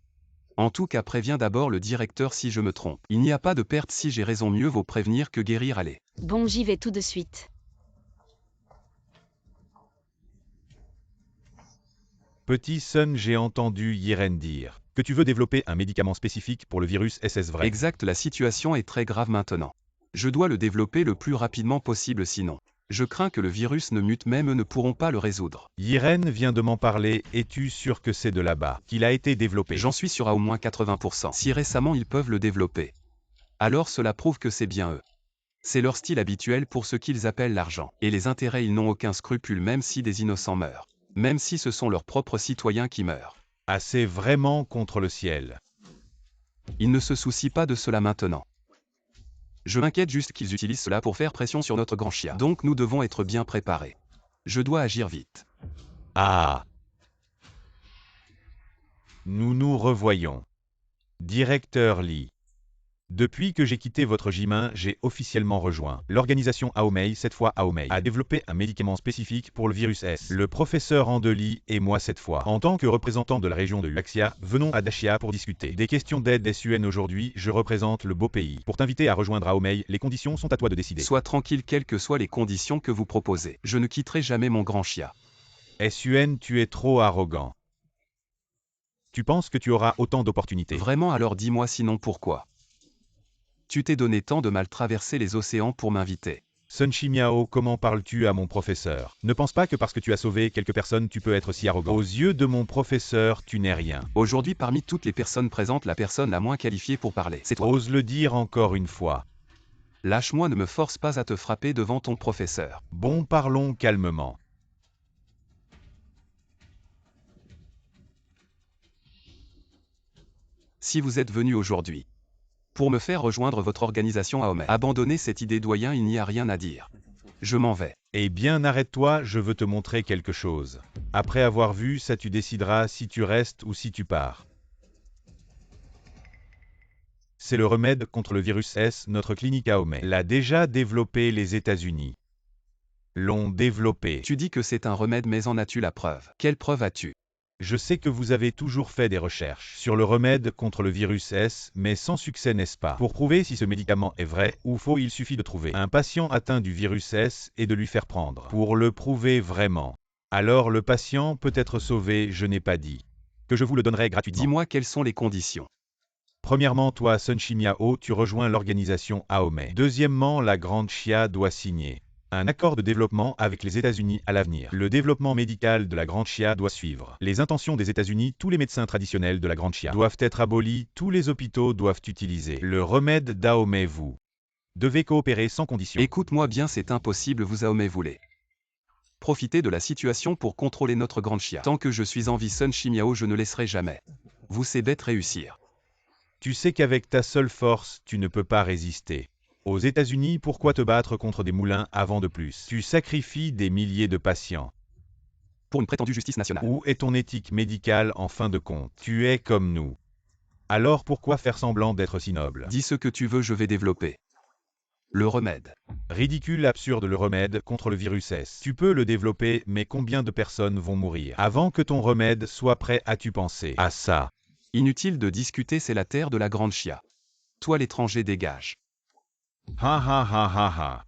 En tout cas, préviens d'abord le directeur si je me trompe. Il n'y a pas de perte si j'ai raison. Mieux vaut prévenir que guérir. Allez. Bon, j'y vais tout de suite. Petit Sun, j'ai entendu Yiren dire que tu veux développer un médicament spécifique pour le virus. Est-ce vrai? Exact, la situation est très grave maintenant. Je dois le développer le plus rapidement possible, sinon je crains que le virus ne mute. Même eux ne pourront pas le résoudre. Yiren vient de m'en parler. Es-tu sûr que c'est de là-bas qu'il a été développé? J'en suis sûr à au moins 80%. Si récemment ils peuvent le développer, alors cela prouve que c'est bien eux. C'est leur style habituel pour ce qu'ils appellent l'argent. Et les intérêts, ils n'ont aucun scrupule, même si des innocents meurent. Même si ce sont leurs propres citoyens qui meurent. Ah, c'est vraiment contre le ciel. Ils ne se soucient pas de cela maintenant. Je m'inquiète juste qu'ils utilisent cela pour faire pression sur notre grand chia. Donc nous devons être bien préparés. Je dois agir vite. Ah! Nous nous revoyons. Directeur Lee. Depuis que j'ai quitté votre Jimin, j'ai officiellement rejoint l'organisation Aomei. Cette fois, Aomei a développé un médicament spécifique pour le virus S. Le professeur Andeli et moi, cette fois, en tant que représentant de la région de Huaxia, venons à Dashia pour discuter des questions d'aide SUN. Aujourd'hui, je représente le beau pays. Pour t'inviter à rejoindre Aomei, les conditions sont à toi de décider. Sois tranquille, quelles que soient les conditions que vous proposez. Je ne quitterai jamais mon grand chia. SUN, tu es trop arrogant. Tu penses que tu auras autant d'opportunités? Vraiment? Alors dis-moi sinon pourquoi. Tu t'es donné tant de mal traverser les océans pour m'inviter. Sun Shimiao, comment parles-tu à mon professeur? Ne pense pas que parce que tu as sauvé quelques personnes, tu peux être si arrogant. Aux yeux de mon professeur, tu n'es rien. Aujourd'hui, parmi toutes les personnes présentes, la personne la moins qualifiée pour parler, c'est toi. Ose le dire encore une fois. Lâche-moi, ne me force pas à te frapper devant ton professeur. Bon, parlons calmement. Si vous êtes venu aujourd'hui pour me faire rejoindre votre organisation Aomei, abandonnez cette idée, doyen, il n'y a rien à dire. Je m'en vais. Eh bien, arrête-toi, je veux te montrer quelque chose. Après avoir vu ça, tu décideras si tu restes ou si tu pars. C'est le remède contre le virus S. Notre clinique AOME l'a déjà développé les États-Unis. L'ont développé. Tu dis que c'est un remède mais en as-tu la preuve? Quelle preuve as-tu? Je sais que vous avez toujours fait des recherches sur le remède contre le virus S, mais sans succès, n'est-ce pas? Pour prouver si ce médicament est vrai ou faux, il suffit de trouver un patient atteint du virus S et de lui faire prendre. Pour le prouver vraiment. Alors le patient peut être sauvé, je n'ai pas dit que je vous le donnerai gratuitement. Dis-moi quelles sont les conditions. Premièrement, toi, Sunshi Miao, tu rejoins l'organisation AOME. Deuxièmement, la Grande Chia doit signer un accord de développement avec les États-Unis à l'avenir. Le développement médical de la Grande Chia doit suivre les intentions des États-Unis. Tous les médecins traditionnels de la Grande Chia doivent être abolis. Tous les hôpitaux doivent utiliser le remède d'AOME. Vous devez coopérer sans condition. Écoute-moi bien, c'est impossible, vous AOME voulez profiter de la situation pour contrôler notre Grande Chia. Tant que je suis en vie, Sunshi Miao, je ne laisserai jamais vous ces bêtes réussir. Tu sais qu'avec ta seule force, tu ne peux pas résister. Aux États-Unis, pourquoi te battre contre des moulins à vent de plus? Tu sacrifies des milliers de patients. Pour une prétendue justice nationale. Où est ton éthique médicale en fin de compte? Tu es comme nous. Alors pourquoi faire semblant d'être si noble? Dis ce que tu veux, je vais développer le remède. Ridicule, absurde, le remède contre le virus S. Tu peux le développer, mais combien de personnes vont mourir avant que ton remède soit prêt? As-tu pensé à ça? Inutile de discuter, c'est la terre de la Grande Chia. Toi l'étranger, dégage. Ha ha ha ha ha.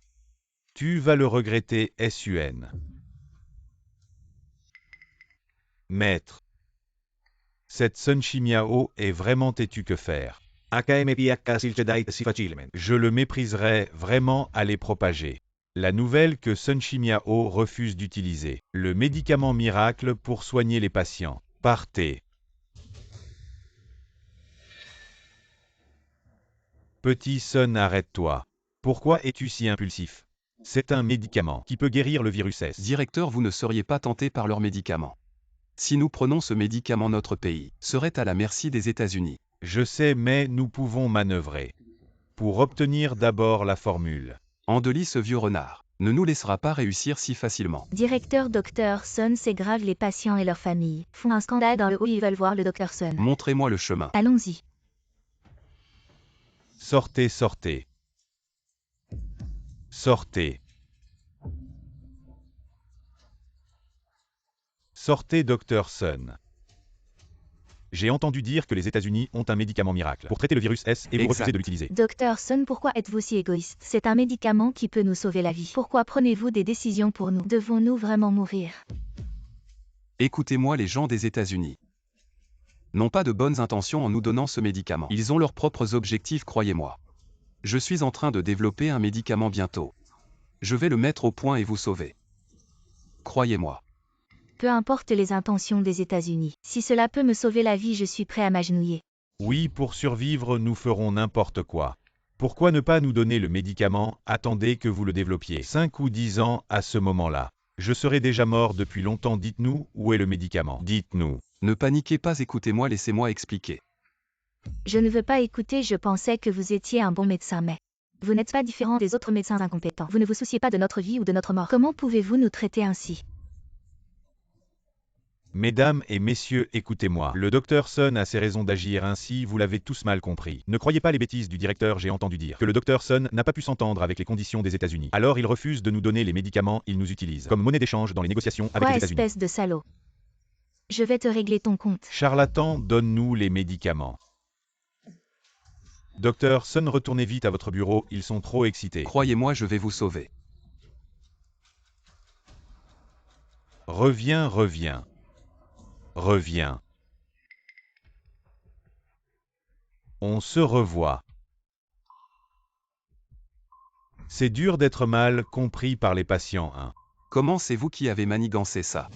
Tu vas le regretter, SUN. Maître. Cette Sunshi Miao est vraiment têtue, que faire? Je le mépriserais vraiment à les propager. La nouvelle que Sunshi Miao refuse d'utiliser le médicament miracle pour soigner les patients. Partez. Petit Sun, arrête-toi. Pourquoi es-tu si impulsif? C'est un médicament qui peut guérir le virus S. Directeur, vous ne seriez pas tenté par leur médicament. Si nous prenons ce médicament, notre pays serait à la merci des États-Unis. Je sais, mais nous pouvons manœuvrer. Pour obtenir d'abord la formule. Andeli, ce vieux renard ne nous laissera pas réussir si facilement. Directeur Dr. Sun, c'est grave, les patients et leurs familles font un scandale dans le haut, ils veulent voir le Dr. Sun. Montrez-moi le chemin. Allons-y. Sortez, sortez. Sortez. Sortez, Dr. Sun. J'ai entendu dire que les États-Unis ont un médicament miracle pour traiter le virus S et vous refusez de l'utiliser. Dr. Sun, pourquoi êtes-vous si égoïste? C'est un médicament qui peut nous sauver la vie. Pourquoi prenez-vous des décisions pour nous? Devons-nous vraiment mourir? Écoutez-moi, les gens des États-Unis n'ont pas de bonnes intentions en nous donnant ce médicament. Ils ont leurs propres objectifs, croyez-moi. Je suis en train de développer un médicament bientôt. Je vais le mettre au point et vous sauver. Croyez-moi. Peu importe les intentions des États-Unis. Si cela peut me sauver la vie, je suis prêt à m'agenouiller. Oui, pour survivre, nous ferons n'importe quoi. Pourquoi ne pas nous donner le médicament? Attendez que vous le développiez. 5 ou 10 ans à ce moment-là. Je serai déjà mort depuis longtemps. Dites-nous, où est le médicament? Dites-nous. Ne paniquez pas, écoutez-moi, laissez-moi expliquer. Je ne veux pas écouter, je pensais que vous étiez un bon médecin, mais vous n'êtes pas différent des autres médecins incompétents. Vous ne vous souciez pas de notre vie ou de notre mort. Comment pouvez-vous nous traiter ainsi? Mesdames et messieurs, écoutez-moi. Le Dr. Sun a ses raisons d'agir ainsi, vous l'avez tous mal compris. Ne croyez pas les bêtises du directeur, j'ai entendu dire que le Dr. Sun n'a pas pu s'entendre avec les conditions des États-Unis. Alors il refuse de nous donner les médicaments, il nous utilise comme monnaie d'échange dans les négociations avec les États-Unis. Espèce de salaud. Je vais te régler ton compte. Charlatan, donne-nous les médicaments. Dr. Sun, retournez vite à votre bureau, ils sont trop excités. Croyez-moi, je vais vous sauver. Reviens, reviens. Reviens. On se revoit. C'est dur d'être mal compris par les patients, hein. Comment c'est vous qui avez manigancé ça?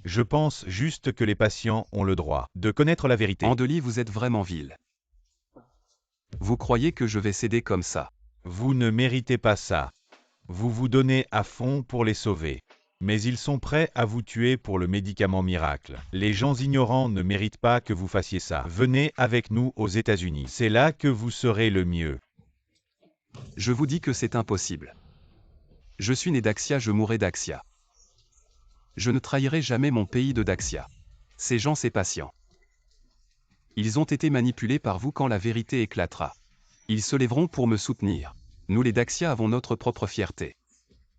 Je pense juste que les patients ont le droit de connaître la vérité. Andeli, vous êtes vraiment vil. Vous croyez que je vais céder comme ça? Vous ne méritez pas ça. Vous vous donnez à fond pour les sauver. Mais ils sont prêts à vous tuer pour le médicament miracle. Les gens ignorants ne méritent pas que vous fassiez ça. Venez avec nous aux États-Unis. C'est là que vous serez le mieux. Je vous dis que c'est impossible. Je suis né d'Axia, je mourrai d'Axia. Je ne trahirai jamais mon pays de Daxia. Ces gens, ces patients. Ils ont été manipulés par vous quand la vérité éclatera. Ils se lèveront pour me soutenir. Nous les Daxia avons notre propre fierté.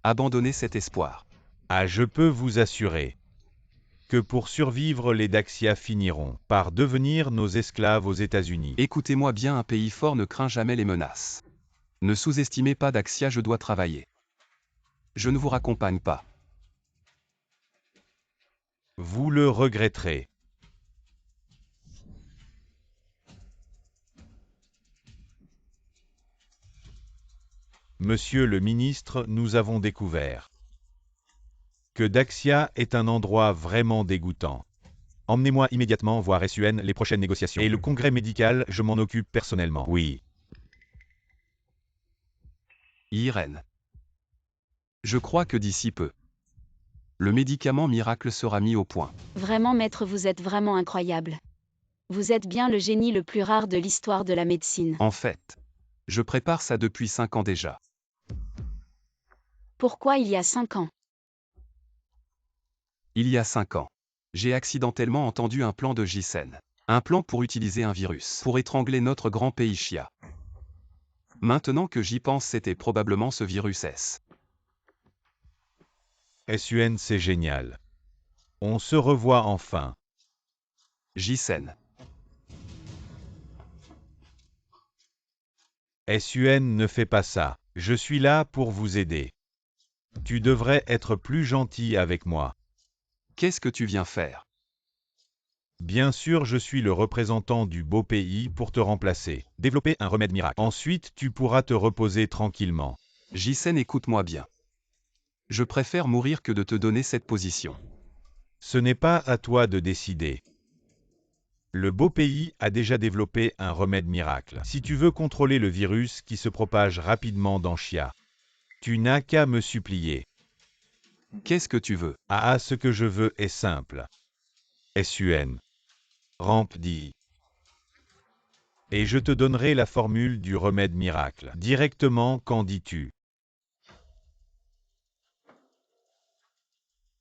Abandonnez cet espoir. Ah, je peux vous assurer que pour survivre, les Daxia finiront par devenir nos esclaves aux États-Unis. Écoutez-moi bien, un pays fort ne craint jamais les menaces. Ne sous-estimez pas Daxia, je dois travailler. Je ne vous raccompagne pas. Vous le regretterez. Monsieur le ministre, nous avons découvert que Daxia est un endroit vraiment dégoûtant. Emmenez-moi immédiatement voir SUN les prochaines négociations. Et le congrès médical, je m'en occupe personnellement. Oui. Irène. Je crois que d'ici peu, le médicament miracle sera mis au point. Vraiment, maître, vous êtes vraiment incroyable. Vous êtes bien le génie le plus rare de l'histoire de la médecine. En fait, je prépare ça depuis 5 ans déjà. Pourquoi il y a 5 ans? Il y a 5 ans, j'ai accidentellement entendu un plan de Jissen. Un plan pour utiliser un virus pour étrangler notre grand pays Chia. Maintenant que j'y pense, c'était probablement ce virus S. SUN, c'est génial. On se revoit enfin. Jissen. SUN, ne fais pas ça. Je suis là pour vous aider. Tu devrais être plus gentil avec moi. Qu'est-ce que tu viens faire? Bien sûr, je suis le représentant du beau pays pour te remplacer. Développer un remède miracle. Ensuite, tu pourras te reposer tranquillement. Jissen, écoute-moi bien. Je préfère mourir que de te donner cette position. Ce n'est pas à toi de décider. Le beau pays a déjà développé un remède miracle. Si tu veux contrôler le virus qui se propage rapidement dans Chia, tu n'as qu'à me supplier. Qu'est-ce que tu veux? Ah, ce que je veux est simple. SUN. Ramp dit. Et je te donnerai la formule du remède miracle. Directement, qu'en dis-tu?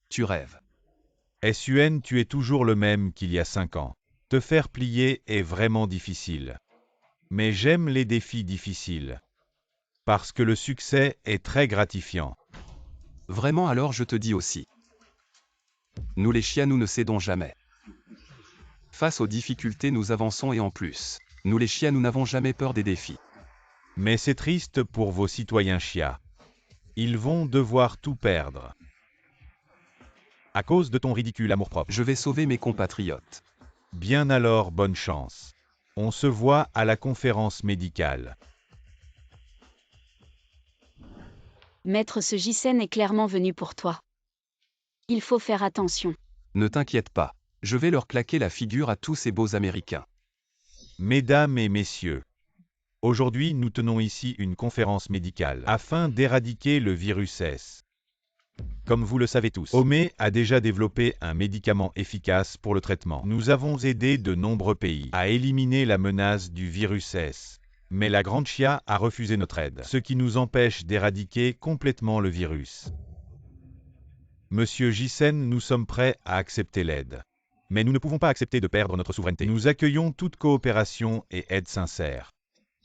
Tu rêves. SUN, tu es toujours le même qu'il y a 5 ans. Te faire plier est vraiment difficile. Mais j'aime les défis difficiles. Parce que le succès est très gratifiant. Vraiment, alors je te dis aussi. Nous les Chia, nous ne cédons jamais. Face aux difficultés, nous avançons et en plus, nous les Chia, nous n'avons jamais peur des défis. Mais c'est triste pour vos citoyens Chia. Ils vont devoir tout perdre. À cause de ton ridicule amour-propre. Je vais sauver mes compatriotes. Bien alors, bonne chance. On se voit à la conférence médicale. Maître, ce Jissen est clairement venu pour toi. Il faut faire attention. Ne t'inquiète pas, je vais leur claquer la figure à tous ces beaux Américains. Mesdames et messieurs, aujourd'hui nous tenons ici une conférence médicale afin d'éradiquer le virus S. Comme vous le savez tous, Omé a déjà développé un médicament efficace pour le traitement. Nous avons aidé de nombreux pays à éliminer la menace du virus S. Mais la Grande Chia a refusé notre aide, ce qui nous empêche d'éradiquer complètement le virus. Monsieur Jissen, nous sommes prêts à accepter l'aide. Mais nous ne pouvons pas accepter de perdre notre souveraineté. Nous accueillons toute coopération et aide sincère.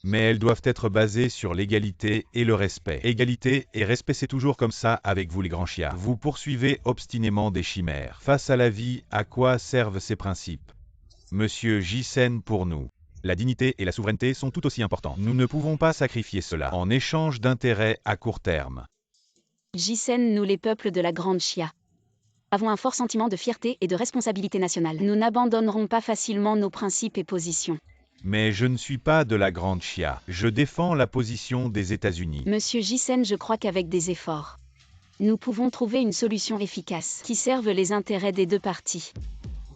Mais elles doivent être basées sur l'égalité et le respect. Égalité et respect, c'est toujours comme ça avec vous les grands Chia. Vous poursuivez obstinément des chimères. Face à la vie, à quoi servent ces principes? Monsieur Jissen, pour nous, la dignité et la souveraineté sont tout aussi importants. Nous ne pouvons pas sacrifier cela en échange d'intérêts à court terme. Jissen, nous les peuples de la Grande Chia avons un fort sentiment de fierté et de responsabilité nationale. Nous n'abandonnerons pas facilement nos principes et positions. Mais je ne suis pas de la Grande Chia. Je défends la position des États-Unis. Monsieur Jissen, je crois qu'avec des efforts, nous pouvons trouver une solution efficace qui serve les intérêts des deux parties.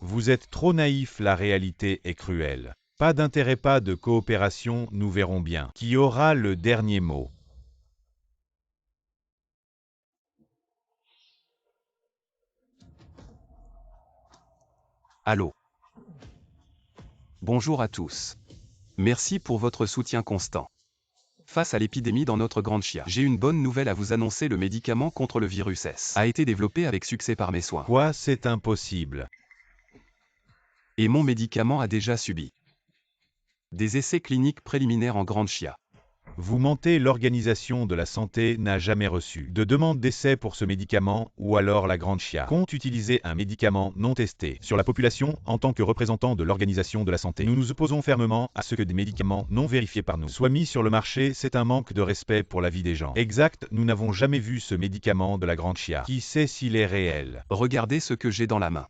Vous êtes trop naïf, la réalité est cruelle. Pas d'intérêt, pas de coopération, nous verrons bien. Qui aura le dernier mot? Allô. Bonjour à tous. Merci pour votre soutien constant. Face à l'épidémie dans notre Grande Chia, j'ai une bonne nouvelle à vous annoncer. Le médicament contre le virus S a été développé avec succès par mes soins. Quoi? C'est impossible. Et mon médicament a déjà subi Des essais cliniques préliminaires en grande chia. Vous mentez, l'Organisation de la Santé n'a jamais reçu de demande d'essai pour ce médicament, ou alors la grande chia compte utiliser un médicament non testé sur la population. En tant que représentant de l'Organisation de la Santé, nous nous opposons fermement à ce que des médicaments non vérifiés par nous soient mis sur le marché. C'est un manque de respect pour la vie des gens. Exact, nous n'avons jamais vu ce médicament de la grande chia. Qui sait s'il est réel? Regardez ce que j'ai dans la main.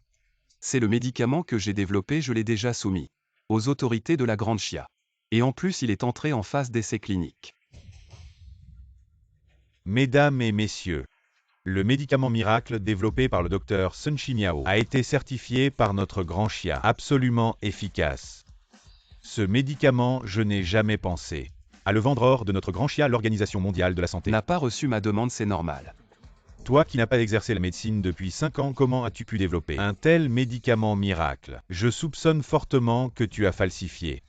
C'est le médicament que j'ai développé, je l'ai déjà soumis aux autorités de la grande chia. Et en plus il est entré en phase d'essai clinique. Mesdames et messieurs, le médicament miracle développé par le docteur Sun Shimiao a été certifié par notre grand chia, absolument efficace. Ce médicament, je n'ai jamais pensé à le vendre hors de notre grand chia. L'Organisation mondiale de la santé N'a pas reçu ma demande, c'est normal. Toi qui n'as pas exercé la médecine depuis 5 ans, comment as-tu pu développer un tel médicament miracle? Je soupçonne fortement que tu as falsifié.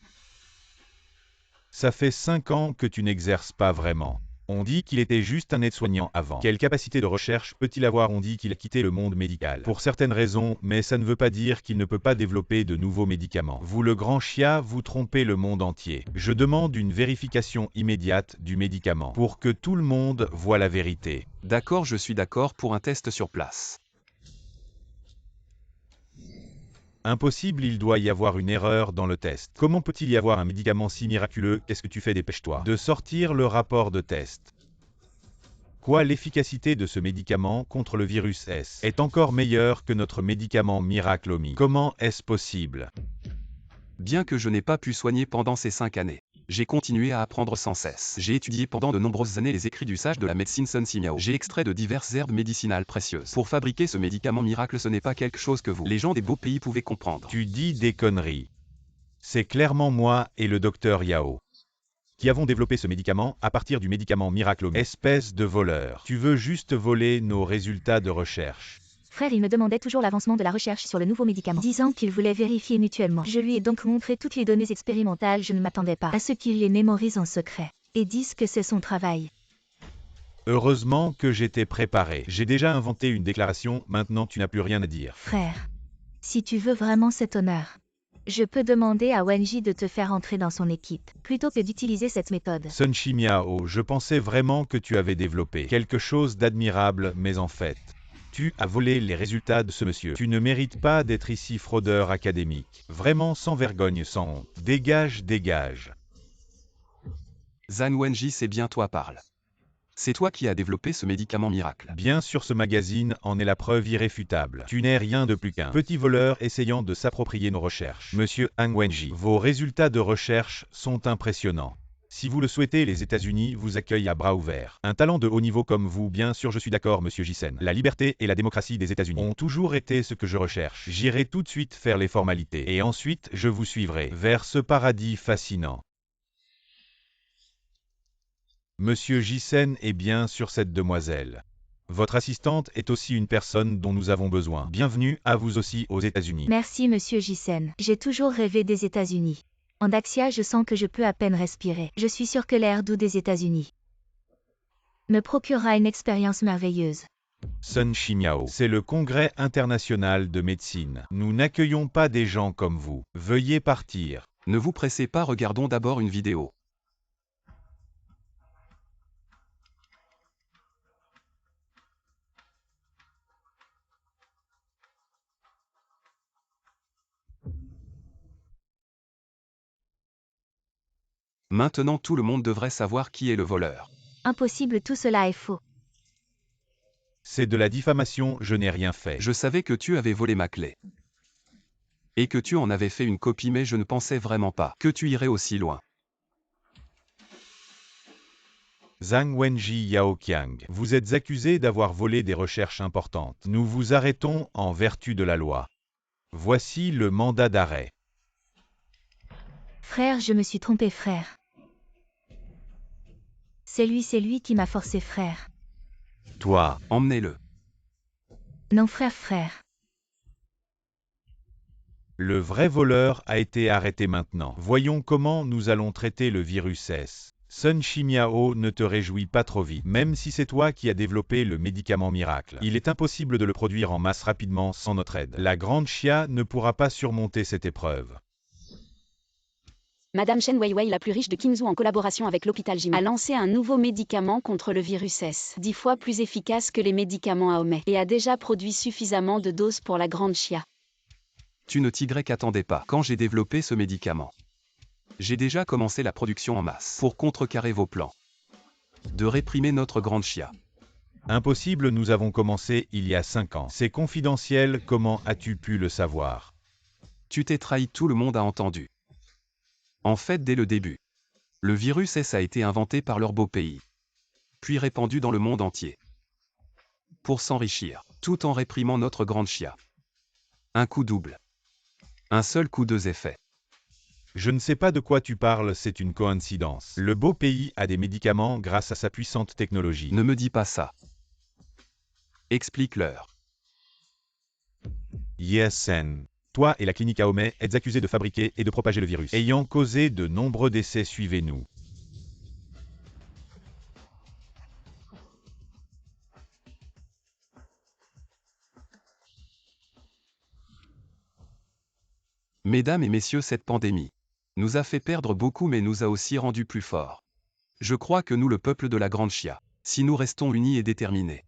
Ça fait 5 ans que tu n'exerces pas vraiment. On dit qu'il était juste un aide-soignant avant. Quelle capacité de recherche peut-il avoir? On dit qu'il a quitté le monde médical pour certaines raisons, mais ça ne veut pas dire qu'il ne peut pas développer de nouveaux médicaments. Vous, le grand chia, vous trompez le monde entier. Je demande une vérification immédiate du médicament pour que tout le monde voie la vérité. D'accord, je suis d'accord pour un test sur place. Impossible, il doit y avoir une erreur dans le test. Comment peut-il y avoir un médicament si miraculeux? Qu'est-ce que tu fais? Dépêche-toi de sortir le rapport de test. Quoi, l'efficacité de ce médicament contre le virus S est encore meilleure que notre médicament miracle Omi. Comment est-ce possible? Bien que je n'ai pas pu soigner pendant ces 5 années, j'ai continué à apprendre sans cesse. J'ai étudié pendant de nombreuses années les écrits du sage de la médecine Sun Shimiao. J'ai extrait de diverses herbes médicinales précieuses. Pour fabriquer ce médicament miracle, ce n'est pas quelque chose que vous, les gens des beaux pays, pouvaient comprendre. Tu dis des conneries. C'est clairement moi et le docteur Yao qui avons développé ce médicament à partir du médicament miracle Omi. Espèce de voleur. Tu veux juste voler nos résultats de recherche. Frère, il me demandait toujours l'avancement de la recherche sur le nouveau médicament, disant qu'il voulait vérifier mutuellement. Je lui ai donc montré toutes les données expérimentales. Je ne m'attendais pas à ce qu'il les mémorise en secret et dise que c'est son travail. Heureusement que j'étais préparé. J'ai déjà inventé une déclaration, maintenant tu n'as plus rien à dire. Frère, si tu veux vraiment cet honneur, je peux demander à Wenji de te faire entrer dans son équipe, plutôt que d'utiliser cette méthode. Sun Shimiao, je pensais vraiment que tu avais développé quelque chose d'admirable, mais en fait, tu as volé les résultats de ce monsieur. Tu ne mérites pas d'être ici, fraudeur académique. Vraiment sans vergogne, sans honte. Dégage, dégage. Zhang Wenji, c'est bien toi parle. C'est toi qui as développé ce médicament miracle. Bien sûr, ce magazine en est la preuve irréfutable. Tu n'es rien de plus qu'un petit voleur essayant de s'approprier nos recherches. Monsieur Zhang Wenji, vos résultats de recherche sont impressionnants. Si vous le souhaitez, les États-Unis vous accueillent à bras ouverts. Un talent de haut niveau comme vous, bien sûr, je suis d'accord, monsieur Jissen. La liberté et la démocratie des États-Unis ont toujours été ce que je recherche. J'irai tout de suite faire les formalités et ensuite je vous suivrai vers ce paradis fascinant. Monsieur Jissen est bien sûr cette demoiselle. Votre assistante est aussi une personne dont nous avons besoin. Bienvenue à vous aussi aux États-Unis. Merci, monsieur Jissen. J'ai toujours rêvé des États-Unis. En Daxia, je sens que je peux à peine respirer. Je suis sûr que l'air doux des États-Unis me procurera une expérience merveilleuse. Sun Shimiao, c'est le Congrès international de médecine. Nous n'accueillons pas des gens comme vous. Veuillez partir. Ne vous pressez pas, regardons d'abord une vidéo. Maintenant tout le monde devrait savoir qui est le voleur. Impossible, tout cela est faux. C'est de la diffamation, je n'ai rien fait. Je savais que tu avais volé ma clé. Et que tu en avais fait une copie, mais je ne pensais vraiment pas que tu irais aussi loin. Zhang Wenji Yaoqiang, vous êtes accusé d'avoir volé des recherches importantes. Nous vous arrêtons en vertu de la loi. Voici le mandat d'arrêt. Frère, je me suis trompé, frère. C'est lui qui m'a forcé, frère. Toi, emmenez-le. Non, frère. Le vrai voleur a été arrêté maintenant. Voyons comment nous allons traiter le virus S. Sun Shimiao, ne te réjouis pas trop vite. Même si c'est toi qui as développé le médicament miracle, il est impossible de le produire en masse rapidement sans notre aide. La grande chia ne pourra pas surmonter cette épreuve. Madame Chen Weiwei, la plus riche de Qinzhou en collaboration avec l'hôpital Jimmy, a lancé un nouveau médicament contre le virus S, 10 fois plus efficace que les médicaments à Homais, et a déjà produit suffisamment de doses pour la grande chia. Tu ne t'attendais pas quand j'ai développé ce médicament. J'ai déjà commencé la production en masse pour contrecarrer vos plans de réprimer notre grande chia. Impossible, nous avons commencé il y a 5 ans. C'est confidentiel, comment as-tu pu le savoir? Tu t'es trahi, tout le monde a entendu. En fait, dès le début, le virus S a été inventé par leur beau pays, puis répandu dans le monde entier, pour s'enrichir, tout en réprimant notre grande chia. Un coup double. Un seul coup, 2 effets. Je ne sais pas de quoi tu parles, c'est une coïncidence. Le beau pays a des médicaments grâce à sa puissante technologie. Ne me dis pas ça. Explique-leur. Yesen. Toi et la clinique Aomei êtes accusés de fabriquer et de propager le virus, ayant causé de nombreux décès. Suivez-nous. Mesdames et messieurs, cette pandémie nous a fait perdre beaucoup mais nous a aussi rendus plus forts. Je crois que nous, le peuple de la grande chia, si nous restons unis et déterminés,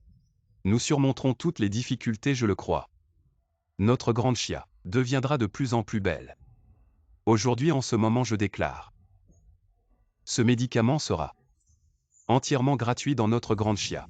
nous surmonterons toutes les difficultés, je le crois. Notre grande chia deviendra de plus en plus belle. Aujourd'hui, en ce moment, je déclare. Ce médicament sera entièrement gratuit dans notre grande chia.